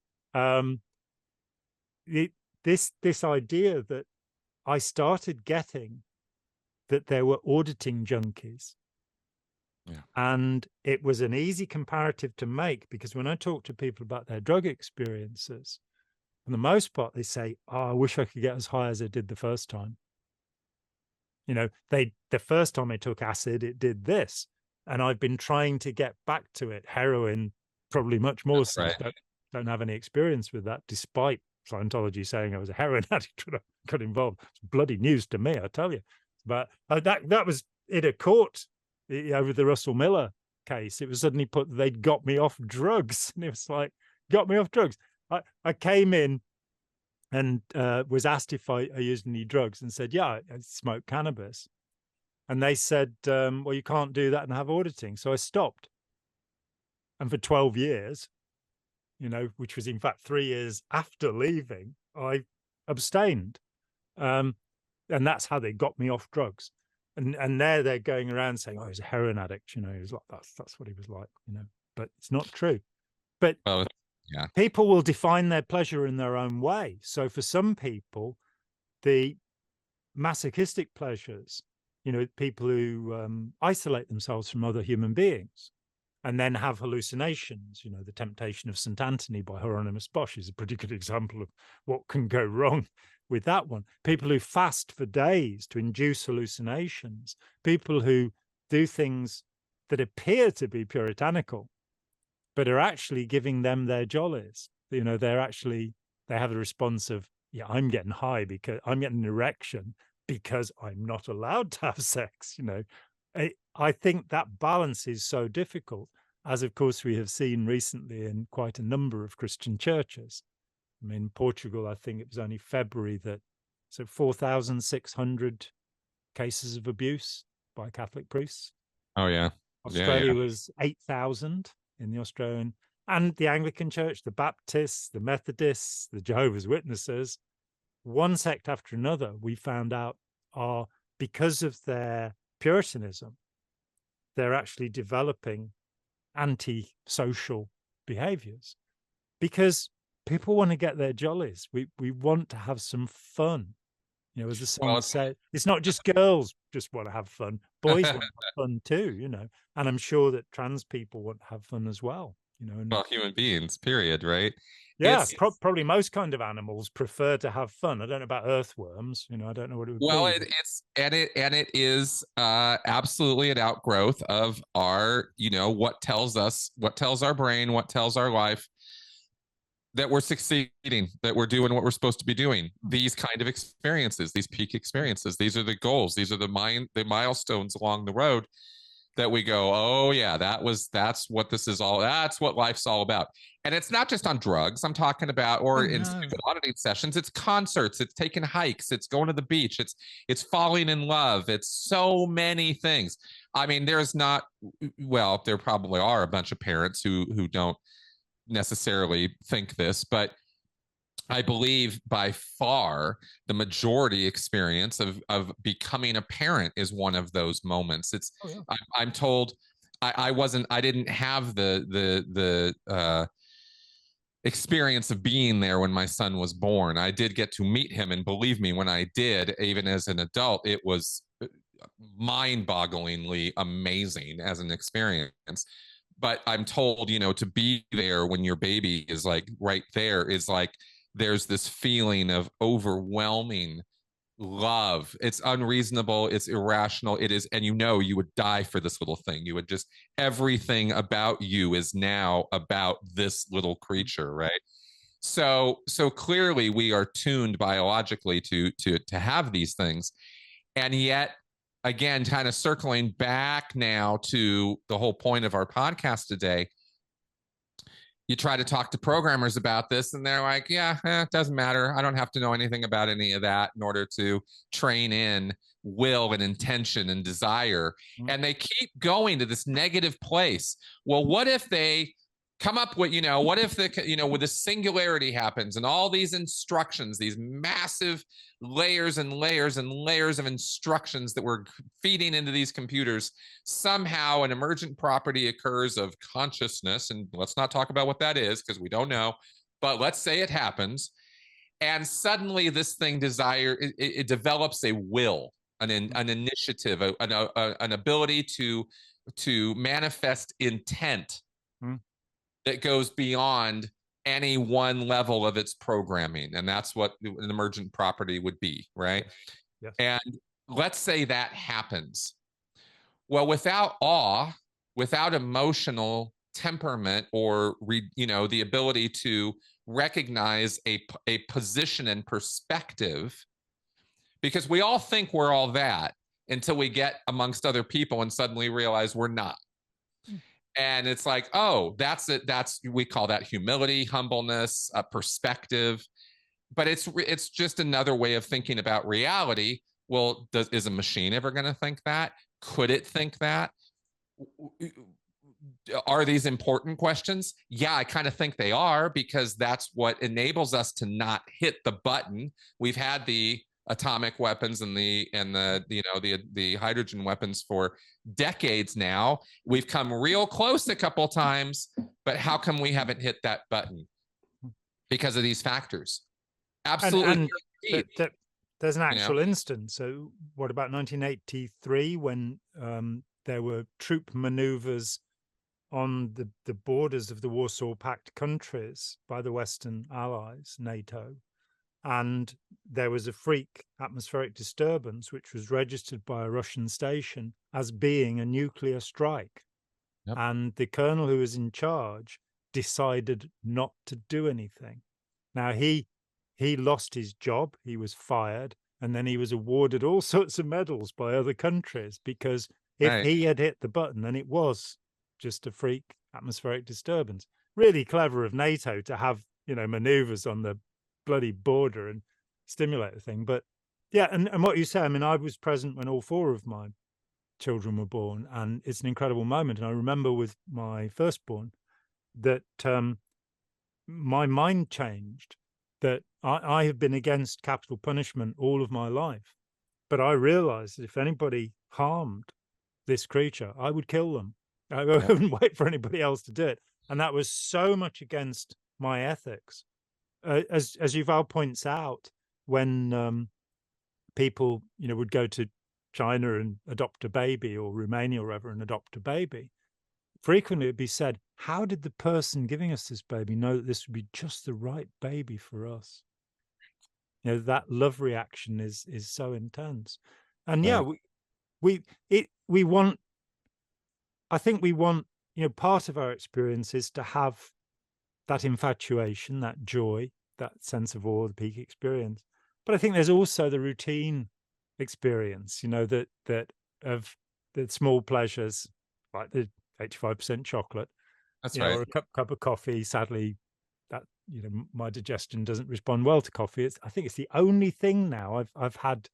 this idea that I started getting that there were auditing junkies. Yeah. And it was an easy comparative to make, because when I talk to people about their drug experiences, for the most part, they say, I wish I could get as high as I did the first time. The first time I took acid, it did this. And I've been trying to get back to it. Heroin, probably much more so. Right. Don't have any experience with that, despite Scientology saying I was a heroin addict when I got involved. It's bloody news to me, I tell you. But that was in a court over the Russell Miller case. It was suddenly put that they'd got me off drugs. And it was like, got me off drugs. I came in and was asked if I used any drugs, and said, yeah, I smoke cannabis. And they said, well, you can't do that and have auditing. So I stopped. And for 12 years, which was in fact 3 years after leaving, I abstained. And that's how they got me off drugs. And they're going around saying, oh, he's a heroin addict, he was like, that's what he was like, but it's not true. But yeah, people will define their pleasure in their own way. So for some people, the masochistic pleasures, people who isolate themselves from other human beings and then have hallucinations, the Temptation of St. Anthony by Hieronymus Bosch is a pretty good example of what can go wrong with that one. People who fast for days to induce hallucinations, people who do things that appear to be puritanical, but are actually giving them their jollies. They have the response of, yeah, I'm getting high because I'm getting an erection because I'm not allowed to have sex. I think that balance is so difficult, as of course we have seen recently in quite a number of Christian churches. I mean, Portugal, I think it was only February that, 4,600 cases of abuse by Catholic priests. Oh, yeah. Australia was 8,000 in the Australian, and the Anglican Church, the Baptists, the Methodists, the Jehovah's Witnesses, one sect after another, we found out, are, because of their Puritanism, they're actually developing anti-social behaviors, because people want to get their jollies. We want to have some fun. You know, as the song said, it's not just girls just want to have fun. Boys want to have fun too, you know. And I'm sure that trans people want to have fun as well, you know. And, well, human beings, period, right? yeah, probably most kind of animals prefer to have fun. I don't know about earthworms, you know. I don't know what it would well, be. it is absolutely an outgrowth of our, you know, what tells our brain, what tells our life that we're succeeding, that we're doing what we're supposed to be doing. These kind of experiences, these peak experiences, these are the goals, these are the milestones along the road that we go, oh yeah, that's what this is all, that's what life's all about. And it's not just on drugs I'm talking about, or in auditing sessions, it's concerts, it's taking hikes, it's going to the beach, it's falling in love, it's so many things. I mean, there's not, well, there probably are a bunch of parents who don't necessarily think this, but I believe by far the majority experience of becoming a parent is one of those moments. It's I'm told I didn't have the experience of being there when my son was born. I did get to meet him, and believe me, when I did, even as an adult, it was mind-bogglingly amazing as an experience. But I'm told, you know, to be there when your baby is like right there is like, there's this feeling of overwhelming love. It's unreasonable, it's irrational, it is, and you know, you would die for this little thing. You would just, everything about you is now about this little creature, right? So clearly we are tuned biologically to have these things. And yet, again, kind of circling back now to the whole point of our podcast today, you try to talk to programmers about this and they're like, yeah, it doesn't matter. I don't have to know anything about any of that in order to train in will and intention and desire. And they keep going to this negative place. Well, what if they come up with, you know, what if the, you know, with the singularity happens and all these instructions, these massive layers and layers and layers of instructions that we're feeding into these computers, somehow an emergent property occurs of consciousness, and let's not talk about what that is because we don't know, but let's say it happens, and suddenly this thing it develops a will, an initiative, an ability to manifest intent that goes beyond any one level of its programming. And that's what an emergent property would be, right? Yes. And let's say that happens. Well, without awe, without emotional temperament, or you know, the ability to recognize a position and perspective, because we all think we're all that until we get amongst other people and suddenly realize we're not. And it's like, oh, that's it. We call that humility, humbleness, perspective. But it's just another way of thinking about reality. Well, is a machine ever going to think that? Could it think that? Are these important questions? Yeah, I kind of think they are, because that's what enables us to not hit the button. We've had the atomic weapons and the you know, the hydrogen weapons for decades now. We've come real close a couple times, but how come we haven't hit that button? Because of these factors. Absolutely. And there's an actual instance. So what about 1983, when there were troop maneuvers on the borders of the Warsaw Pact countries by the Western Allies, NATO, and there was a freak atmospheric disturbance which was registered by a Russian station as being a nuclear strike. Yep. And the colonel who was in charge decided not to do anything. Now, he lost his job, he was fired, and then he was awarded all sorts of medals by other countries, because if he had hit the button, then it was just a freak atmospheric disturbance. Really clever of NATO to have, you know, maneuvers on the bloody border and stimulate the thing. But yeah, and what you say, I mean, I was present when all four of my children were born, and it's an incredible moment. And I remember with my firstborn that my mind changed, that I have been against capital punishment all of my life. But I realized that if anybody harmed this creature, I would kill them. I wouldn't wait for anybody else to do it. And that was so much against my ethics. As Yuval points out, when people, would go to China and adopt a baby, or Romania or wherever and adopt a baby, frequently it'd be said, how did the person giving us this baby know that this would be just the right baby for us? That love reaction is so intense. And yeah, we want, I think we want, part of our experience is to have that infatuation, that joy, that sense of awe, the peak experience. But I think there's also the routine experience, that of the small pleasures, like the 85% chocolate, That's right. or a cup of coffee. Sadly, that my digestion doesn't respond well to coffee. I think it's the only thing now. I've had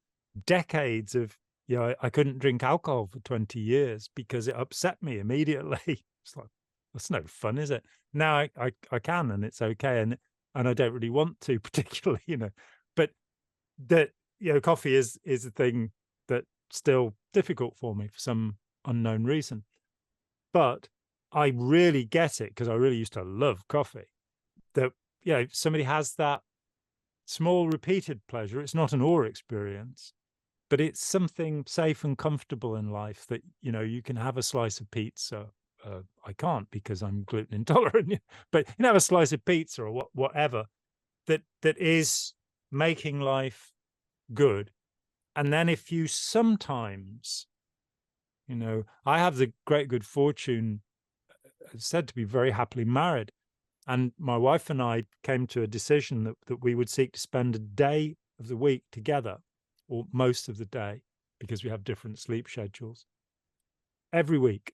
decades of, I couldn't drink alcohol for 20 years because it upset me immediately. It's like, that's no fun, is it? Now I can, and it's okay, and I don't really want to particularly, but that, coffee is a thing that's still difficult for me for some unknown reason. But I really get it, because I really used to love coffee. That, somebody has that small repeated pleasure. It's not an awe experience, but it's something safe and comfortable in life that, you can have a slice of pizza. I can't because I'm gluten intolerant, but you can have a slice of pizza or whatever that is making life good. And then if you sometimes, I have the great good fortune, said to be very happily married. And my wife and I came to a decision that we would seek to spend a day of the week together, or most of the day, because we have different sleep schedules, every week.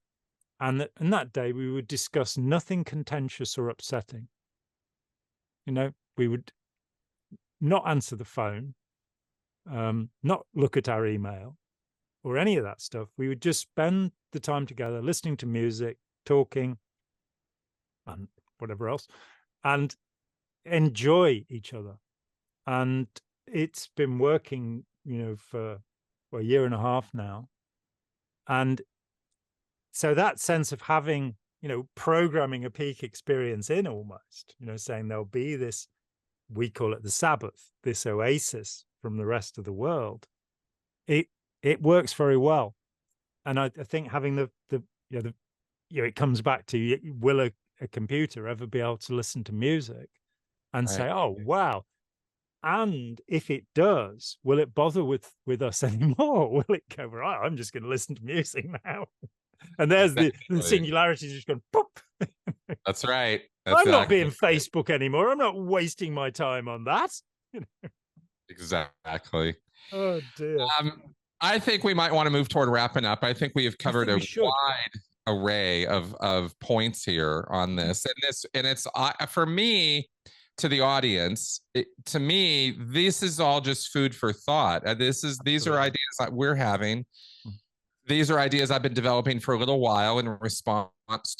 And that day we would discuss nothing contentious or upsetting. We would not answer the phone, not look at our email or any of that stuff. We would just spend the time together, listening to music, talking, and whatever else, and enjoy each other. And it's been working, for a year and a half now. And so that sense of having, programming a peak experience in, almost, saying there'll be this, we call it the Sabbath, this oasis from the rest of the world, it works very well. And I think having it comes back to, will a computer ever be able to listen to music and say, oh, wow. And if it does, will it bother with us anymore? Will it go, right, I'm just going to listen to music now? And there's the singularity just going, pop. That's right. I'm not being Facebook anymore. I'm not wasting my time on that. Exactly. Oh, dear. I think we might want to move toward wrapping up. I think we have covered a wide array of points here on this. And it's for me, to the audience, to me, this is all just food for thought. These are ideas that we're having. These are ideas I've been developing for a little while in response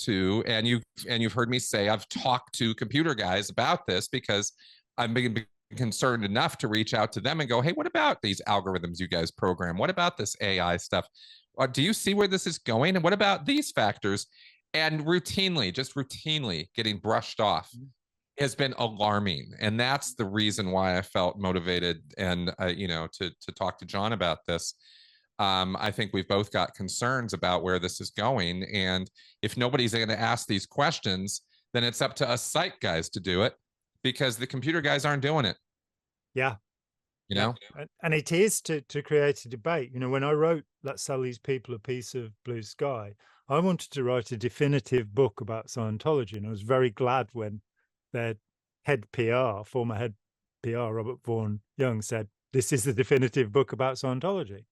to, and you've heard me say I've talked to computer guys about this because I've been concerned enough to reach out to them and go, hey, what about these algorithms you guys program? What about this AI stuff? Do you see where this is going? And what about these factors? And just routinely getting brushed off has been alarming. And that's the reason why I felt motivated and, to talk to John about this. I think we've both got concerns about where this is going. And if nobody's going to ask these questions, then it's up to us psych guys to do it, because the computer guys aren't doing it. Yeah. And it is to create a debate. When I wrote Let's Sell These People a Piece of Blue Sky, I wanted to write a definitive book about Scientology. And I was very glad when their former head PR, Robert Vaughan Young, said, this is the definitive book about Scientology.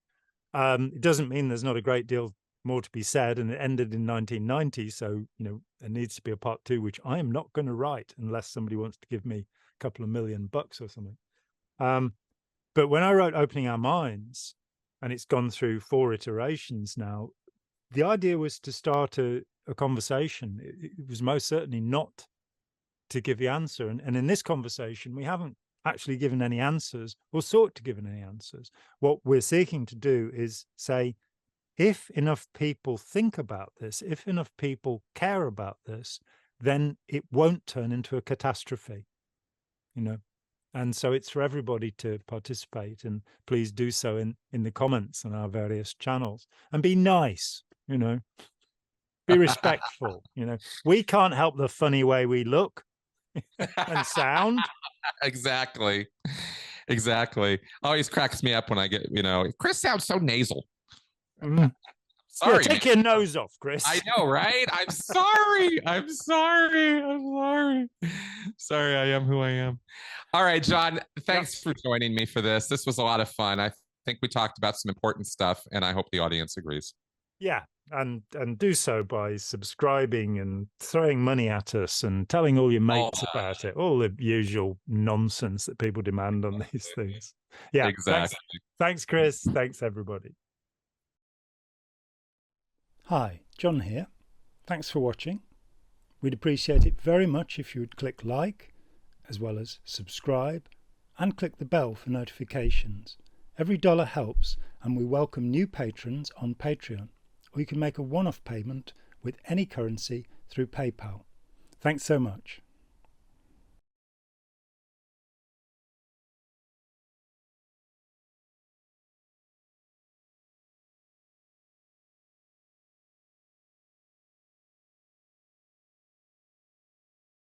It doesn't mean there's not a great deal more to be said, and it ended in 1990. So, there needs to be a part 2, which I am not going to write unless somebody wants to give me a couple of $1 million or something. But when I wrote Opening Our Minds, and it's gone through 4 iterations now, the idea was to start a conversation. It was most certainly not to give the answer. And in this conversation, we haven't actually given any answers or sought to give any answers. What we're seeking to do is say, if enough people think about this, if enough people care about this, then it won't turn into a catastrophe, you know. And so it's for everybody to participate, and please do so in the comments on our various channels, and be nice, you know, be respectful. You know, we can't help the funny way we look and sound. Exactly. Always cracks me up when I get, Chris sounds so nasal. Sorry. Yeah, take your nose off, Chris. I know, right? I'm sorry. Sorry, I am who I am. All right, John, thanks for joining me for this. This was a lot of fun. I think we talked about some important stuff, and I hope the audience agrees. Yeah, and do so by subscribing and throwing money at us and telling all your mates about it. All the usual nonsense that people demand on these things. Yeah, exactly. Thanks, Chris. Thanks, everybody. Hi, John here. Thanks for watching. We'd appreciate it very much if you would click like, as well as subscribe, and click the bell for notifications. Every dollar helps, and we welcome new patrons on Patreon, or you can make a one-off payment with any currency through PayPal. Thanks so much.